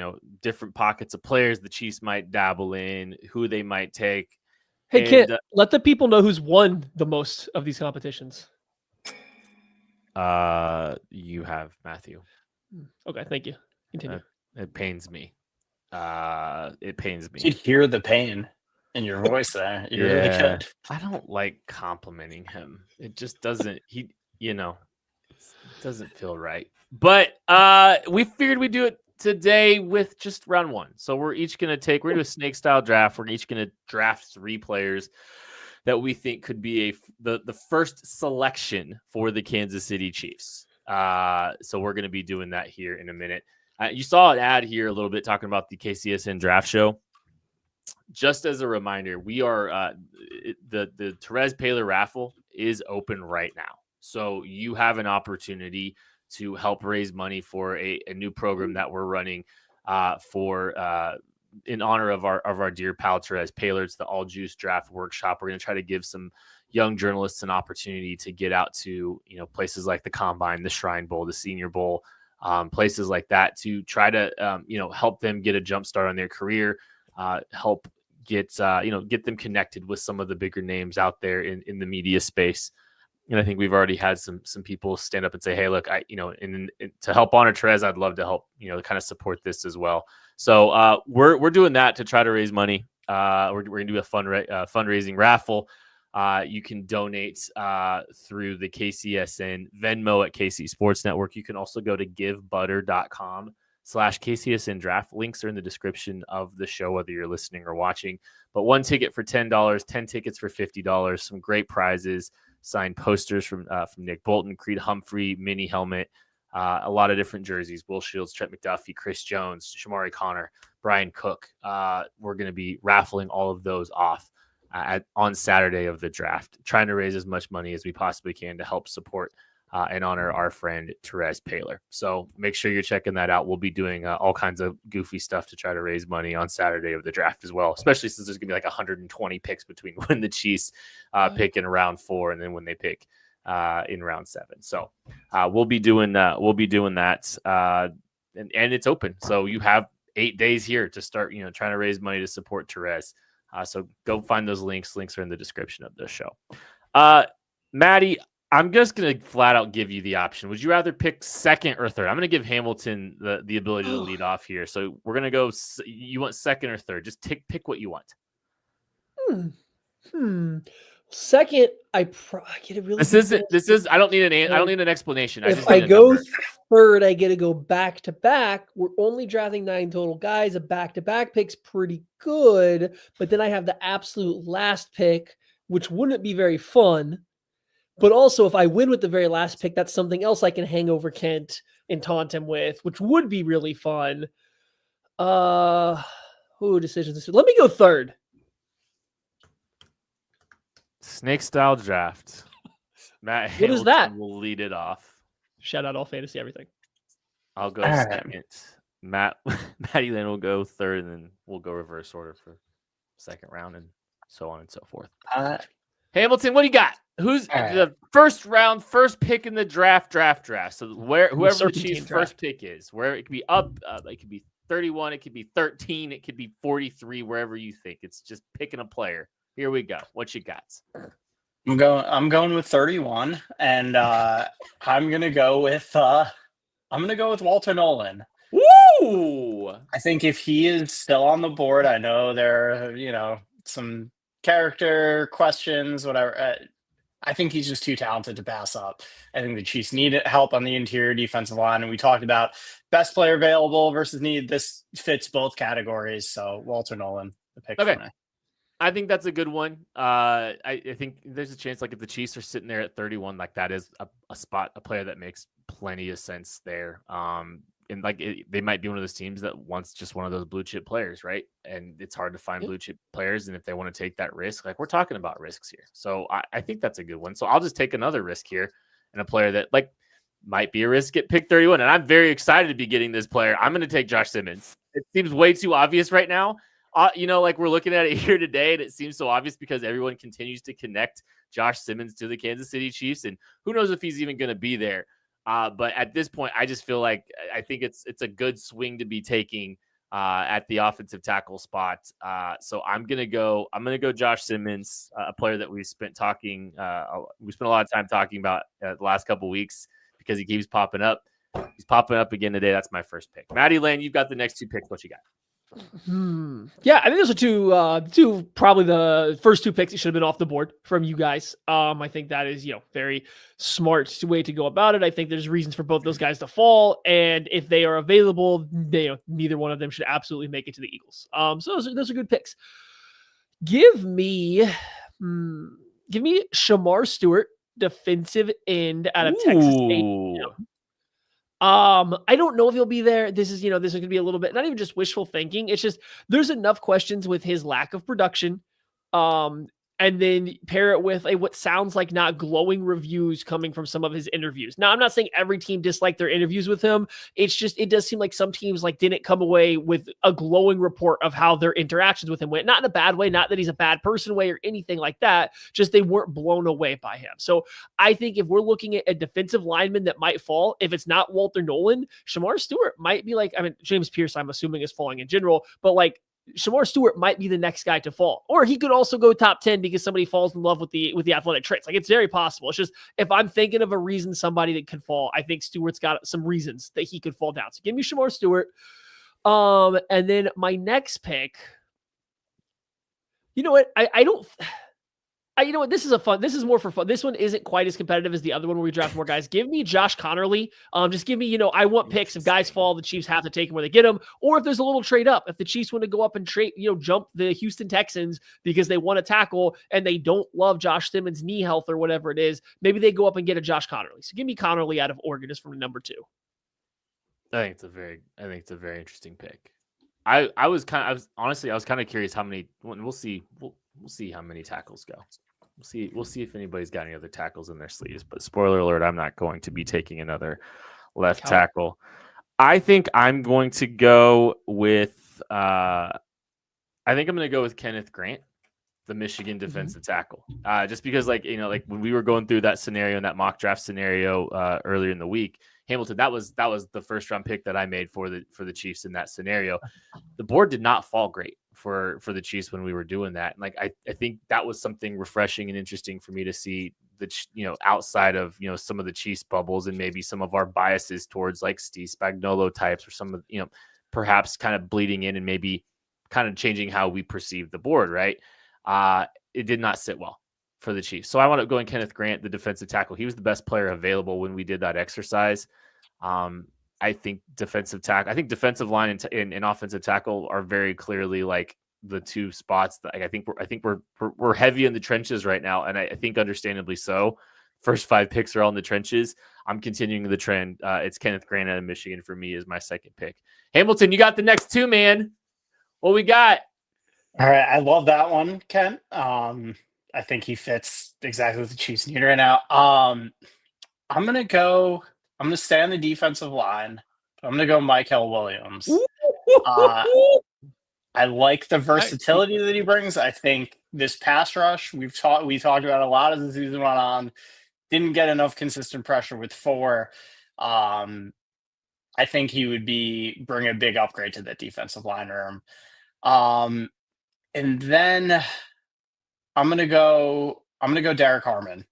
different pockets of players the Chiefs might dabble in, who they might take. Hey, Kit, let the people know who's won the most of these competitions. You have, Matthew. Okay, thank you. Continue. It pains me. It pains me. You hear the pain in your voice there. You really could. I don't like complimenting him. It just doesn't. It doesn't feel right. But we figured we'd do it today with just round 1. So we're going to do a snake style draft. We're each going to draft 3 players that we think could be the first selection for the Kansas City Chiefs. So we're going to be doing that here in a minute. You saw an ad here a little bit talking about the KCSN Draft Show. Just as a reminder, we are the Therese Paylor raffle is open right now. So you have an opportunity to help raise money for a new program that we're running in honor of our dear pal Therese Paylor. It's the All Juice Draft Workshop. We're going to try to give some young journalists an opportunity to get out to places like the Combine, the Shrine Bowl, the Senior Bowl, places like that to try to help them get a jump start on their career, help get them connected with some of the bigger names out there in the media space. And I think we've already had some people stand up and say, hey, look, to help honor Therese, I'd love to help, kind of support this as well. So we're doing that to try to raise money. We're going to do a fundraising raffle. You can donate through the KCSN Venmo at KC Sports Network. You can also go to givebutter.com/KCSN draft. Links are in the description of the show, whether you're listening or watching. But 1 ticket for $10, 10 tickets for $50, some great prizes, signed posters from Nick Bolton, Creed Humphrey, mini helmet, a lot of different jerseys, Will Shields, Trent McDuffie, Chris Jones, Shamari Connor, Brian Cook. We're going to be raffling all of those off on Saturday of the draft, trying to raise as much money as we possibly can to help support and honor our friend Therese Paylor. So make sure you're checking that out. We'll be doing all kinds of goofy stuff to try to raise money on Saturday of the draft as well, especially since there's going to be like 120 picks between when the Chiefs pick in round 4 and then when they pick in round 7. So we'll be doing that. And it's open. So you have 8 days here to start, trying to raise money to support Therese. So go find those links. Links are in the description of the show. Maddie, I'm just going to flat out give you the option. Would you rather pick second or third? I'm going to give Hamilton the ability to lead off here. So we're going to go, you want second or third? Just pick what you want. Second, I get it really. This is. I don't need an explanation. If I go third, I get to go back to back. We're only drafting 9 total guys. A back to back pick's pretty good, but then I have the absolute last pick, which wouldn't be very fun. But also, if I win with the very last pick, that's something else I can hang over Kent and taunt him with, which would be really fun. Decisions. Let me go third. Snake style draft. Matt What is that? Will lead it off. Shout out all fantasy everything. I'll go second. Matty Lane will go third, and then we'll go reverse order for second round and so on and so forth. Hamilton, what do you got? Who's the first round, first pick in the draft? So whoever the Chiefs' first pick is, where it could be up, it could be 31, it could be 13, it could be 43, wherever you think. It's just picking a player. Here we go. What you got? I'm going with 31, and I'm gonna go with Walter Nolan. Woo! I think if he is still on the board, I know there are some character questions, whatever. I think he's just too talented to pass up. I think the Chiefs need help on the interior defensive line, and we talked about best player available versus need. This fits both categories. So Walter Nolan, the pick for me. I think that's a good one. I think there's a chance, like if the Chiefs are sitting there at 31, like that is a player that makes plenty of sense there. And like they might be one of those teams that wants just one of those blue chip players, right? And it's hard to find blue chip players. And if they want to take that risk, like we're talking about risks here. So I think that's a good one. So I'll just take another risk here and a player that like might be a risk at pick 31. And I'm very excited to be getting this player. I'm going to take Josh Simmons. It seems way too obvious right now. Like we're looking at it here today, and it seems so obvious because everyone continues to connect Josh Simmons to the Kansas City Chiefs, and who knows if he's even going to be there. But at this point, I just feel like I think it's a good swing to be taking at the offensive tackle spot. So I'm gonna go Josh Simmons, a player that we spent a lot of time talking about the last couple weeks because he keeps popping up. He's popping up again today. That's my first pick. Maddie Lane, you've got the next two picks. What you got? Yeah, I think those are two probably the first two picks that should have been off the board from you guys. I think that is, very smart way to go about it. I think there's reasons for both those guys to fall, and if they are available, neither one of them should absolutely make it to the Eagles. So those are good picks. Give me Shamar Stewart, defensive end out of Texas A&M. I don't know if he'll be there. This is going to be a little bit, not even just wishful thinking. It's just, there's enough questions with his lack of production. And then pair it with what sounds like not glowing reviews coming from some of his interviews. Now, I'm not saying every team disliked their interviews with him. It's just, it does seem like some teams didn't come away with a glowing report of how their interactions with him went. Not in a bad way, not that he's a bad person way or anything like that. Just they weren't blown away by him. So I think if we're looking at a defensive lineman that might fall, if it's not Walter Nolan, Shamar Stewart might be James Pierce, I'm assuming, is falling in general, but Shamar Stewart might be the next guy to fall, or he could also go top 10 because somebody falls in love with the athletic traits. It's very possible. It's just, if I'm thinking of a reason somebody that could fall, I think Stewart's got some reasons that he could fall down. So give me Shamar Stewart. And then my next pick, you know what? You know what? This is more for fun. This one isn't quite as competitive as the other one where we draft more guys. Give me Josh Connerly. Just give me, I want picks. If guys fall, the Chiefs have to take them where they get them. Or if there's a little trade up, if the Chiefs want to go up and trade, jump the Houston Texans because they want to tackle and they don't love Josh Simmons' knee health or whatever it is, maybe they go up and get a Josh Connerly. So give me Connerly out of Oregon just from number 2. I think it's a very interesting pick. I was kind of curious how many. We'll see how many tackles go. We'll see if anybody's got any other tackles in their sleeves. But spoiler alert, I'm not going to be taking another left tackle. I think I'm going to go with. I think I'm going to go with Kenneth Grant, the Michigan defensive tackle. Just because, when we were going through that scenario, in that mock draft scenario earlier in the week, Hamilton, that was the first round pick that I made for the Chiefs in that scenario. The board did not fall great for the Chiefs when we were doing that. And I think that was something refreshing and interesting for me to see, outside of, some of the Chiefs bubbles and maybe some of our biases towards Steve Spagnuolo types, or some of, perhaps kind of bleeding in and maybe kind of changing how we perceive the board. Right. It did not sit well for the Chiefs. So I want to go in Kenneth Grant, the defensive tackle. He was the best player available when we did that exercise. I think defensive line and offensive tackle are very clearly the two spots that I think we're heavy in the trenches right now. And I think understandably so. First 5 picks are all in the trenches. I'm continuing the trend. It's Kenneth Grant out of Michigan for me as my second pick. Hamilton, you got the next 2, man. What we got? All right. I love that one, Ken. I think he fits exactly what the Chiefs need right now. I'm going to stay on the defensive line. I'm going to go Michael Williams. I like the versatility that he brings. I think this pass rush, we talked about a lot as the season went on, didn't get enough consistent pressure with 4. I think he would bring a big upgrade to that defensive line room. And then I'm gonna go Derek Harmon.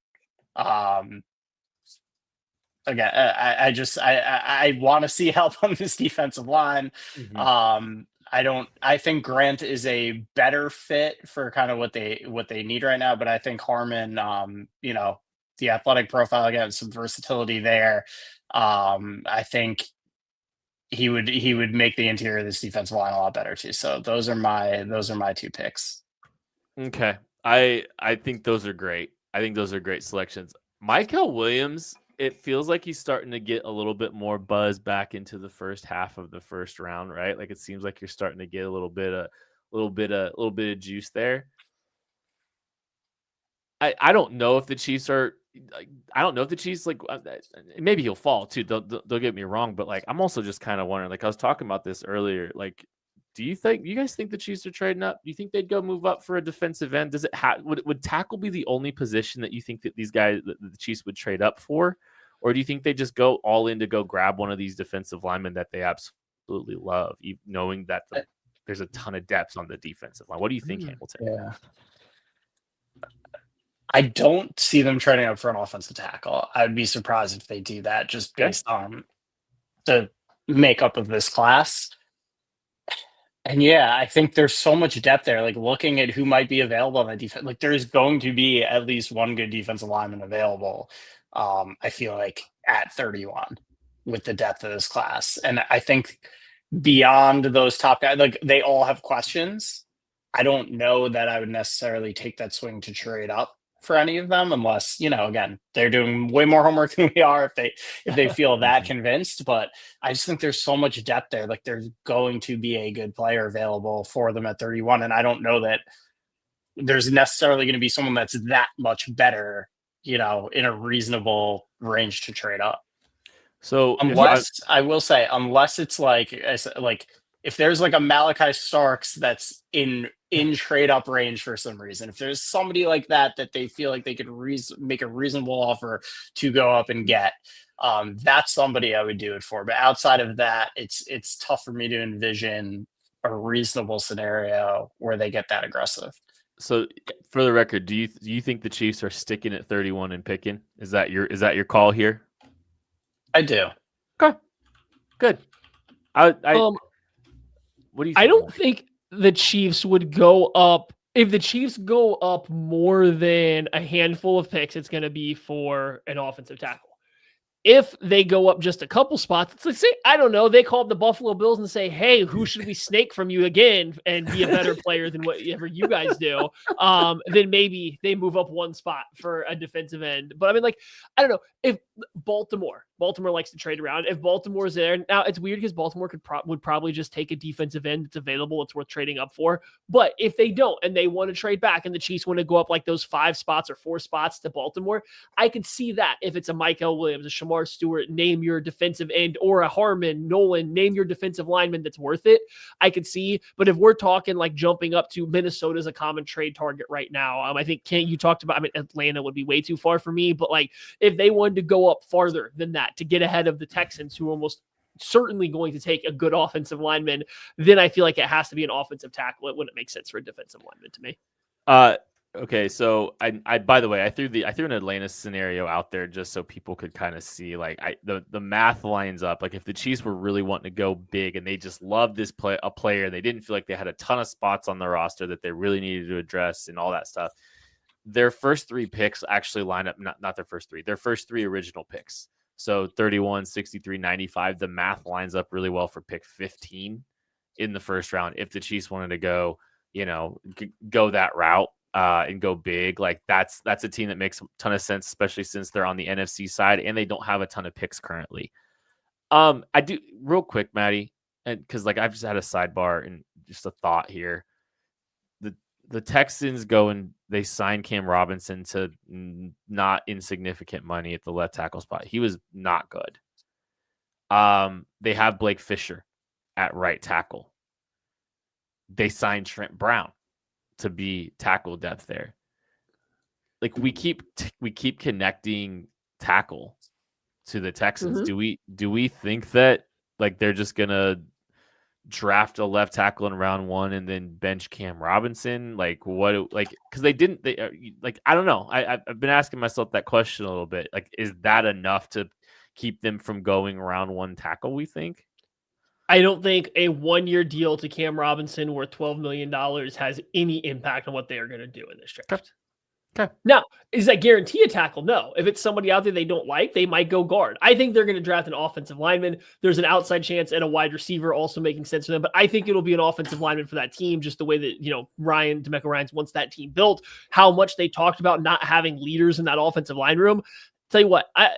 Again, I want to see help on this defensive line. Mm-hmm. I think Grant is a better fit for kind of what they need right now, but I think Harmon, the athletic profile, again, some versatility there. I think he would make the interior of this defensive line a lot better too. So those are my two picks. Okay. I think those are great. I think those are great selections. Michael Williams, it feels like he's starting to get a little bit more buzz back into the first half of the first round, right? Like it seems like you're starting to get a little bit of juice there. I don't know if the Chiefs are. I don't know if the Chiefs maybe he'll fall too. Don't get me wrong, but like I'm also just kind of wondering. Like I was talking about this earlier. Like, do you guys think the Chiefs are trading up? Do you think they'd go move up for a defensive end? Does it would tackle be the only position that you think that the Chiefs would trade up for, or do you think they just go all in to go grab one of these defensive linemen that they absolutely love, knowing that there's a ton of depth on the defensive line? What do you think, Hamilton? Yeah. I don't see them trading up for an offensive tackle. I would be surprised if they do that just based on the makeup of this class. And yeah, I think there's so much depth there. Like looking at who might be available on the defense, like there's going to be at least one good defensive lineman available. I feel like at 31 with the depth of this class. And I think beyond those top guys, like they all have questions. I don't know that I would necessarily take that swing to trade up for any of them, unless, again, they're doing way more homework than we are if they feel that convinced. But I just think there's so much depth there. Like there's going to be a good player available for them at 31. And I don't know that there's necessarily going to be someone that's that much better, in a reasonable range to trade up. So I will say, unless it's like if there's like a Malachi Starks that's in trade up range for some reason, if there's somebody like that they feel like they could make a reasonable offer to go up and get, that's somebody I would do it for. But outside of that, it's tough for me to envision a reasonable scenario where they get that aggressive. So for the record, do you think the Chiefs are sticking at 31 and picking? Is that your call here? I do. Okay. Good. What do you think? I don't think the Chiefs would go up. If the Chiefs go up more than a handful of picks, it's going to be for an offensive tackle. If they go up just a couple spots, it's like, say, I don't know, they call up the Buffalo Bills and say, hey, who should we snake from you again and be a better player than whatever you guys do? Then maybe they move up one spot for a defensive end. But I mean, I don't know. If Baltimore likes to trade around. If Baltimore's there, now it's weird because Baltimore would probably just take a defensive end that's available. It's worth trading up for. But if they don't and they want to trade back and the Chiefs want to go up like those 5 spots or 4 spots to Baltimore, I could see that if it's a Michael Williams, a Shamar Stewart, name your defensive end, or a Harmon, Nolan, name your defensive lineman that's worth it, I could see. But if we're talking like jumping up to Minnesota's a common trade target right now, I think, Kent, you talked about, Atlanta would be way too far for me, but like if they wanted to go up farther than that to get ahead of the Texans, who are almost certainly going to take a good offensive lineman, then I feel like it has to be an offensive tackle. It wouldn't make sense for a defensive lineman to me. Okay, so I by the way, I threw an Atlanta scenario out there just so people could kind of see the math lines up. Like if the Chiefs were really wanting to go big and they just loved this player, they didn't feel like they had a ton of spots on the roster that they really needed to address and all that stuff. Their first 3 picks actually line up, not their first 3, their first 3 original picks. So 31, 63, 95, the math lines up really well for pick 15 in the first round. If the Chiefs wanted to go, go that route and go big, like that's a team that makes a ton of sense, especially since they're on the NFC side and they don't have a ton of picks currently. I do real quick, Maddie, and because I've just had a sidebar and just a thought here. The Texans go and they sign Cam Robinson to not insignificant money at the left tackle spot. He was not good. They have Blake Fisher at right tackle. They signed Trent Brown to be tackle depth there. Like we keep connecting tackle to the Texans. Mm-hmm. Do we think that they're just gonna draft a left tackle in round 1 and then bench Cam Robinson? Because they didn't. I don't know. I've been asking myself that question a little bit. Is that enough to keep them from going round 1 tackle? We think. I don't think a 1-year deal to Cam Robinson worth $12 million has any impact on what they are going to do in this draft. Okay. Now, is that guarantee a tackle? No. If it's somebody out there they don't like, they might go guard. I think they're going to draft an offensive lineman. There's an outside chance at a wide receiver also making sense for them, but I think it'll be an offensive lineman for that team, just the way that, DeMeco Ryans wants that team built, how much they talked about not having leaders in that offensive line room. Tell you what, I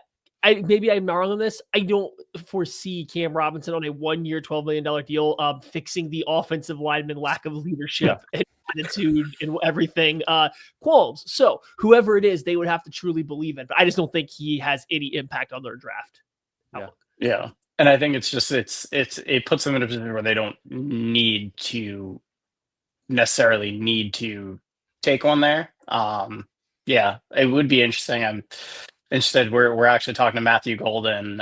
maybe I'm wrong on this. I don't foresee Cam Robinson on a 1-year, $12 million deal fixing the offensive lineman lack of leadership and attitude and everything qualms. So whoever it is, they would have to truly believe it. But I just don't think he has any impact on their draft. Yeah. And I think it's just it puts them in a position where they don't necessarily need to take one there. Yeah, it would be interesting. Instead, we're actually talking to Matthew Golden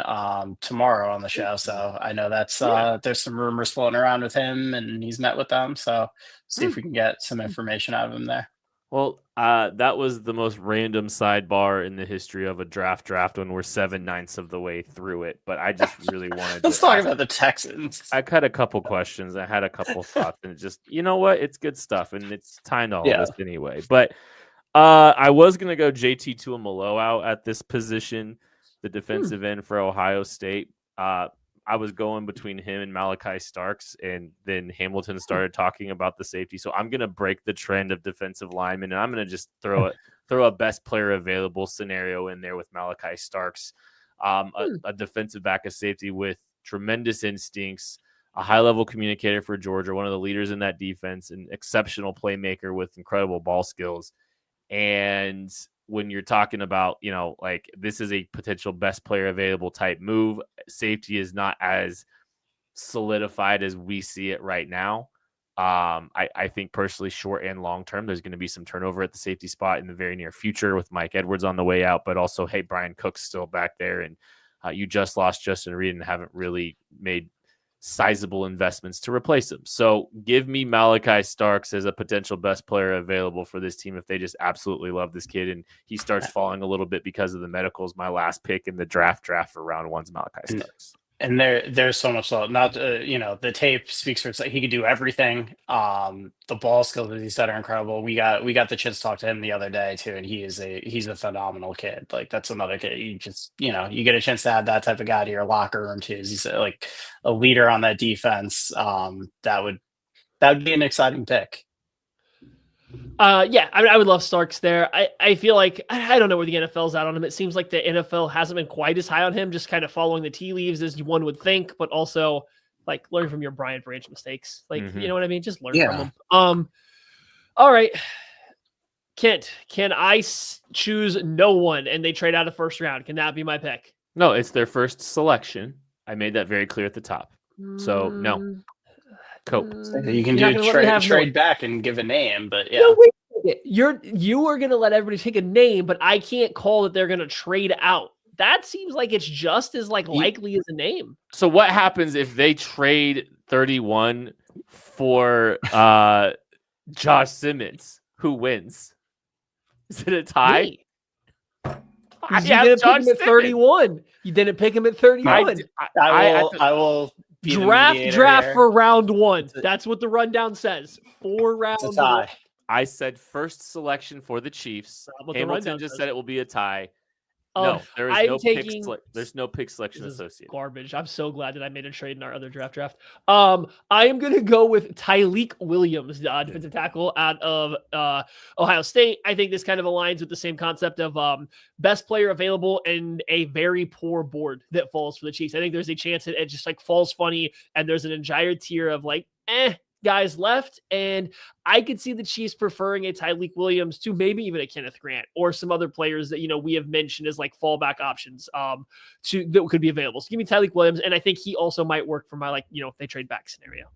tomorrow on the show, so I know that's there's some rumors floating around with him, and he's met with them. So see if we can get some information out of him there. Well, that was the most random sidebar in the history of a draft when we're 7/9 of the way through it. But I just really wanted. Let's talk about the Texans. I had a couple questions. I had a couple thoughts, and just it's good stuff, and it's time to all this anyway. But. I was going to go JT Tuimoloau out at this position, the defensive end for Ohio State. I was going between him and Malachi Starks, and then Hamilton started talking about the safety. So I'm going to break the trend of defensive linemen, and I'm going to just throw a best player available scenario in there with Malachi Starks, a defensive back of safety with tremendous instincts, a high-level communicator for Georgia, one of the leaders in that defense, an exceptional playmaker with incredible ball skills. And when you're talking about, this is a potential best player available type move, safety is not as solidified as we see it right now. I think personally, short and long term, there's going to be some turnover at the safety spot in the very near future with Mike Edwards on the way out, but also, hey, Brian Cook's still back there, and you just lost Justin Reed and haven't really made sizable investments to replace him. So give me Malachi Starks as a potential best player available for this team if they just absolutely love this kid and he starts falling a little bit because of the medicals. My last pick in the draft for round 1's Malachi Starks. And there's so much not the tape speaks for itself. He could do everything. The ball skills that he said are incredible. We got the chance to talk to him the other day too, and he's a phenomenal kid. Like that's another kid. You just you get a chance to add that type of guy to your locker room too. He's like a leader on that defense. That would be an exciting pick. I would love Starks there. I feel like I don't know where the NFL's at on him. It seems like the NFL hasn't been quite as high on him, just kind of following the tea leaves as one would think, but also like learn from your Brian Branch mistakes. Like, you know what I mean? Just learn from him. All right. Kent, can I choose no one and they trade out of first round? Can that be my pick? No, it's their first selection. I made that very clear at the top. So no. Cope. You can do trade back and give a name, but yeah. No, wait a second. You are going to let everybody take a name, but I can't call that they're going to trade out. That seems like it's just as likely as a name. So what happens if they trade 31 for Josh Simmons? Who wins? Is it a tie? Me. You didn't pick him at 31. You didn't pick him at 31. I will draft for round 1. That's what the rundown says. 4 rounds. It's a tie. I said first selection for the Chiefs. Hamilton just said it will be a tie. No, there is there's no pick selection associated. Garbage. I'm so glad that I made a trade in our other draft. I am going to go with Tyleik Williams, the defensive tackle out of Ohio State. I think this kind of aligns with the same concept of best player available and a very poor board that falls for the Chiefs. I think there's a chance that it just falls funny and there's an entire tier of guys left, and I could see the Chiefs preferring a Tyleik Williams to maybe even a Kenneth Grant or some other players that we have mentioned as fallback options that could be available. So give me Tyleik Williams, and I think he also might work for my if they trade back scenario.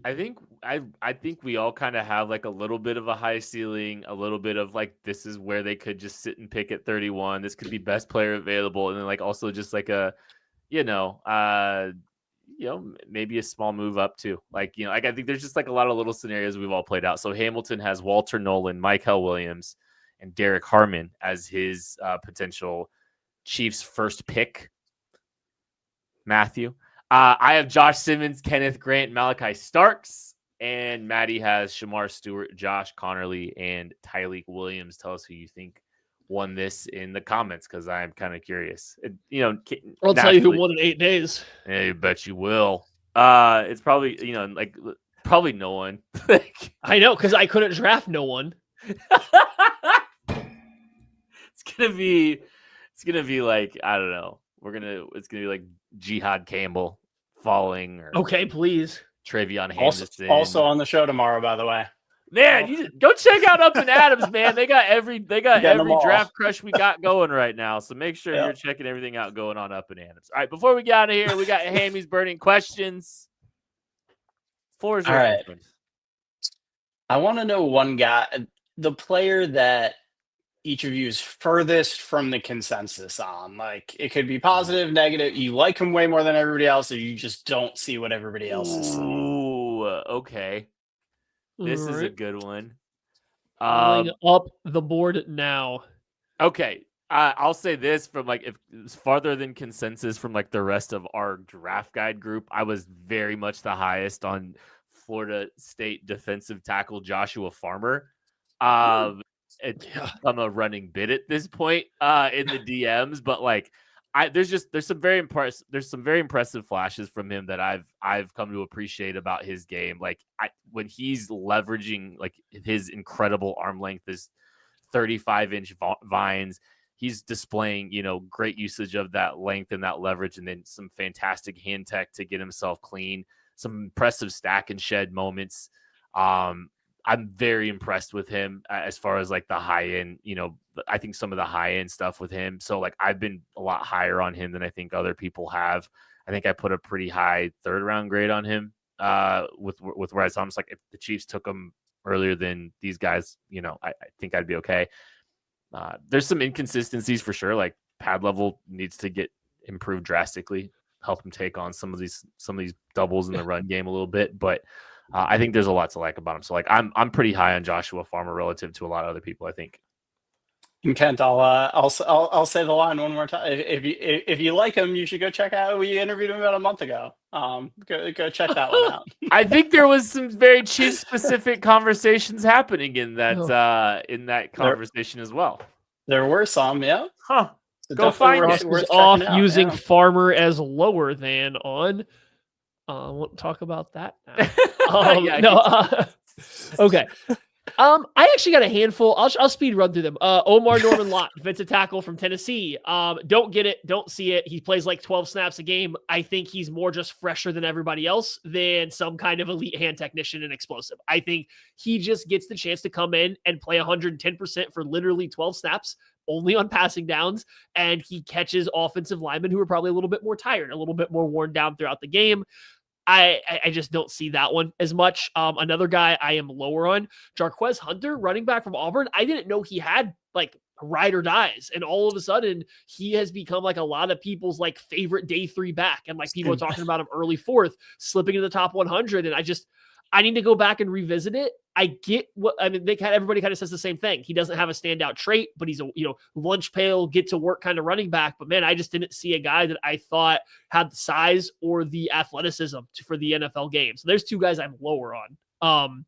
I think we all kind of have a little bit of a high ceiling, a little bit of this is where they could just sit and pick at 31. This could be best player available, and then also just maybe a small move up too. I think there's just a lot of little scenarios we've all played out. So Hamilton has Walter Nolan, Michael Williams, and Derek Harmon as his potential Chiefs first pick. Matthew, I have Josh Simmons, Kenneth Grant, Malachi Starks, and Maddie has Shamar Stewart, Josh Connerly, and Tyleek Williams. Tell us who you think won this in the comments, because I'm kind of curious. I'll tell you who won in 8 days. I bet you will. It's probably probably no one. I know, because I couldn't draft no one. It's gonna be like, I don't know. It's gonna be like Jihad Campbell falling, or okay, please. Travion Henderson. Also on the show tomorrow, by the way. Man, you go check out Up and Adams, man. They got every draft crush we got going right now. So make sure you're checking everything out going on Up and Adams. All right, before we get out of here, we got Hammy's burning questions. Floor is yours. All right. I want to know one guy, the player that each of you is furthest from the consensus on. Like, it could be positive, negative. You like him way more than everybody else, or you just don't see what everybody else is seeing. Ooh, okay. This is a good one. Pulling up the board now. Okay. I'll say this, from like, if it's farther than consensus from like the rest of our draft guide group, I was very much the highest on Florida State defensive tackle Joshua Farmer. It's become a running bit at this point in the DMs, but like, there's some very impressive flashes from him that I've come to appreciate about his game. Like, when he's leveraging like his incredible arm length, his 35-inch vines, he's displaying, great usage of that length and that leverage, and then some fantastic hand tech to get himself clean. Some impressive stack and shed moments. I'm very impressed with him as far as like the high end, I think some of the high end stuff with him. So like, I've been a lot higher on him than I think other people have. I think I put a pretty high 3rd round grade on him with where I saw him. It's like, if the Chiefs took him earlier than these guys, I think I'd be okay. There's some inconsistencies for sure. Like, pad level needs to get improved drastically, help him take on some of these doubles in the run game a little bit, but I think there's a lot to like about him. So like, I'm pretty high on Joshua Farmer relative to a lot of other people, I think. And Kent, I'll say the line one more time. If you like him, you should go check out. We interviewed him about a month ago. Go check that one out. I think there was some very Chiefs specific conversations happening in that conversation as well. There were some, yeah. Huh. So go find it. Was off using Farmer as lower than on. I won't talk about that now. Okay. I actually got a handful. I'll speed run through them. Omar Norman Lott, defensive tackle from Tennessee. Don't get it. Don't see it. He plays like 12 snaps a game. I think he's more just fresher than everybody else than some kind of elite hand technician and explosive. I think he just gets the chance to come in and play 110% for literally 12 snaps, only on passing downs. And he catches offensive linemen who are probably a little bit more tired, a little bit more worn down throughout the game. I just don't see that one as much. Another guy I am lower on, Jarquez Hunter, running back from Auburn. I didn't know he had like ride or dies, and all of a sudden he has become like a lot of people's like favorite day 3 back, and like people are talking about him early 4th, slipping into the top 100. And I need to go back and revisit it. I get what I mean. Everybody kind of says the same thing. He doesn't have a standout trait, but he's a lunch pail, get to work kind of running back. But man, I just didn't see a guy that I thought had the size or the athleticism for the NFL game. So there's 2 guys I'm lower on.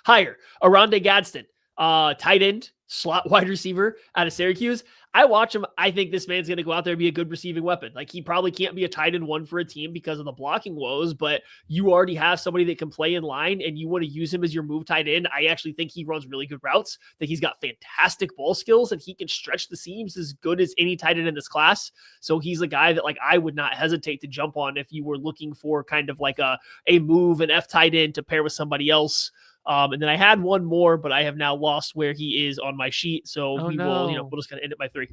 Higher, Arondé Gadsden, tight end, slot wide receiver out of Syracuse. I watch him. I think this man's going to go out there and be a good receiving weapon. Like, he probably can't be a tight end 1 for a team because of the blocking woes, but you already have somebody that can play in line and you want to use him as your move tight end. I actually think he runs really good routes, that he's got fantastic ball skills, and he can stretch the seams as good as any tight end in this class. So he's a guy that like I would not hesitate to jump on if you were looking for kind of like a move, an F tight end to pair with somebody else. And then I had one more, but I have now lost where he is on my sheet. So we'll just kind of end it by 3.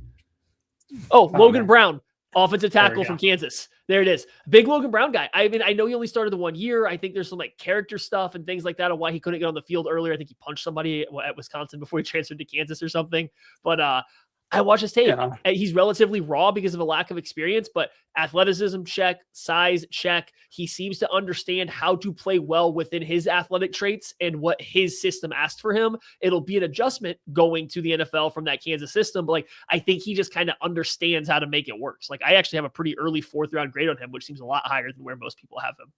Logan Brown, offensive tackle from Kansas. There it is. Big Logan Brown guy. I mean, I know he only started the 1 year. I think there's some like character stuff and things like that on why he couldn't get on the field earlier. I think he punched somebody at Wisconsin before he transferred to Kansas or something. But I watch his tape. Yeah. He's relatively raw because of a lack of experience, but athleticism check, size check. He seems to understand how to play well within his athletic traits and what his system asked for him. It'll be an adjustment going to the NFL from that Kansas system, but like I think he just kind of understands how to make it work. So, like I actually have a pretty early 4th round grade on him, which seems a lot higher than where most people have him.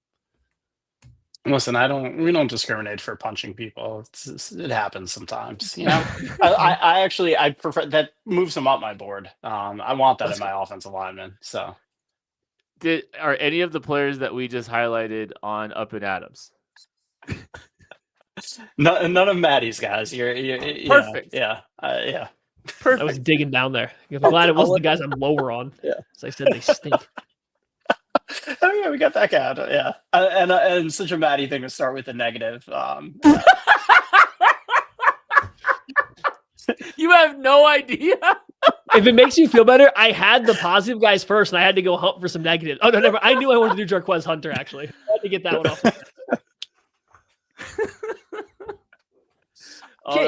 Listen, we don't discriminate for punching people. It happens sometimes, you know. I prefer that, moves him up my board. I want that in my offensive lineman. So, are any of the players that we just highlighted on Up and Adams? none of Maddie's guys. You're perfect. Yeah. Perfect. I was digging down there. I'm glad it wasn't the guys I'm lower on. Yeah. As I said, they stink. Oh yeah, we got that guy. Yeah, and such a Maddie thing to start with a negative. You have no idea. If it makes you feel better, I had the positive guys first, and I had to go hunt for some negative. Oh no, never. I knew I wanted to do Jarquez Hunter. Actually, I had to get that one off.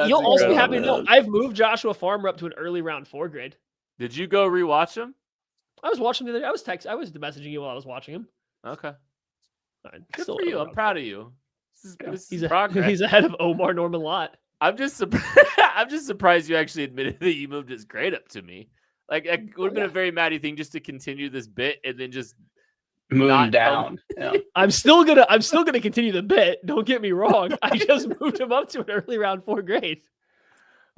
You'll also be happy to know I've moved Joshua Farmer up to an early round 4 grade. Did you go rewatch him? I was watching the other. I was messaging you while I was watching him. Okay. Right. Good for you. I'm proud of you. This is progress. He's ahead of Omar Norman Lott. I'm just surprised you actually admitted that you moved his grade up to me. Like it would have been a very Maddie thing just to continue this bit and then just move him down. Yeah. I'm still gonna continue the bit. Don't get me wrong. I just moved him up to an early round 4 grade.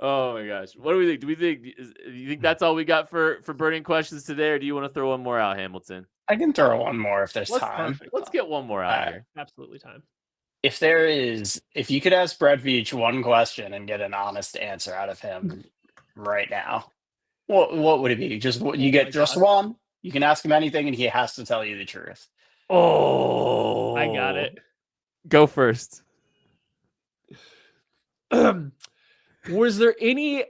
Oh my gosh. What do we think? Do you think that's all we got for burning questions today, or do you want to throw one more out, Hamilton? I can throw one more if there's time. Perfect. Let's get one more out here. Absolutely time. If you could ask Brett Veach one question and get an honest answer out of him right now, what would it be? Just one? You can ask him anything and he has to tell you the truth. Oh, I got it. Go first. Was there any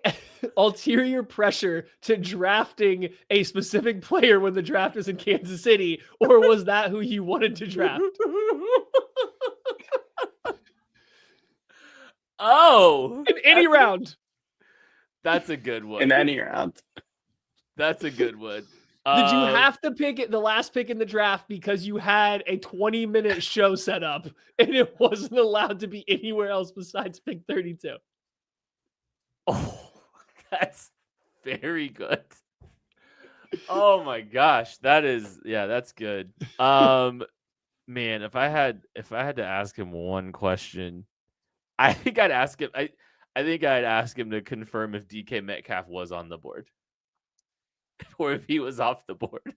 ulterior pressure to drafting a specific player when the draft was in Kansas City, or was that who you wanted to draft? Oh, in any round. That's a good one. In any round. That's a good one. Did you have to pick it the last pick in the draft because you had a 20-minute show set up and it wasn't allowed to be anywhere else besides pick 32? Oh, that's very good. Oh my gosh, that's good. Man, if I had to ask him one question, I think I'd ask him. I think I'd ask him to confirm if DK Metcalf was on the board, or if he was off the board.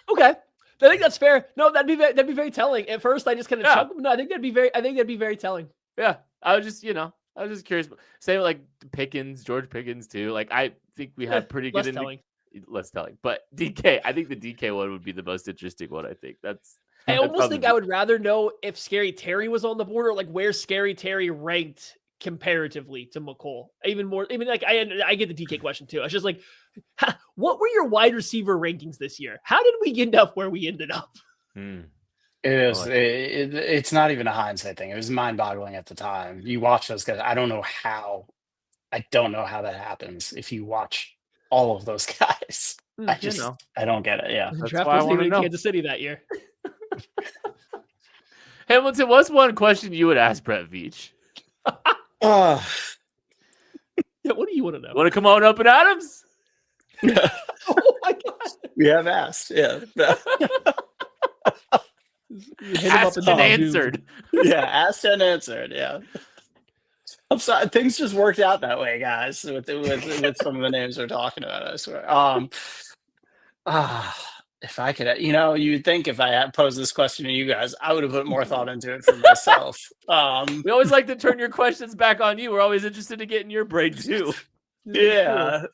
Okay, I think that's fair. No, that'd be very telling. At first, I just kind of chuckled. No, I think that'd be very telling. Yeah, I was just curious. Same like Pickens, George Pickens too. Like I think we had pretty good less telling. But DK, I think the DK one would be the most interesting one. I think I almost think I would rather know if Scary Terry was on the board or like where Scary Terry ranked comparatively to McColl. Even like I get the DK question too. It's just like, what were your wide receiver rankings this year? How did we end up where we ended up? It's not even a hindsight thing. It was mind-boggling at the time. You watch those guys. I don't know how that happens. If you watch all of those guys, I don't get it. Yeah, the draft wasn't even in Kansas City that year. Hamilton, what's one question you would ask Brett Veach? Yeah, what do you want to know? Want to come on Up and Adams? Oh my god, we have asked. Yeah. Asked and answered. Yeah, asked and answered. Yeah. I'm sorry. Things just worked out that way, guys. With some of the names we're talking about, I swear. If I could, you'd think if I had posed this question to you guys, I would have put more thought into it for myself. We always like to turn your questions back on you. We're always interested in getting your brain too. Yeah.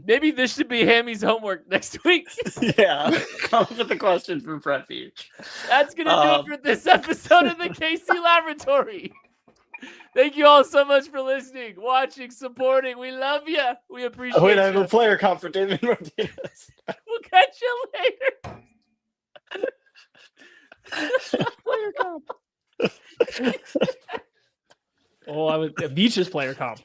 Maybe this should be Hammy's homework next week. Yeah. Come up with a question from Brett Veach. That's gonna do it for this episode of the KC Laboratory. Thank you all so much for listening, watching, supporting. We love you. We appreciate I have a player comp for Damien Martinez. We'll catch you later. Player comp. Beach's player comp.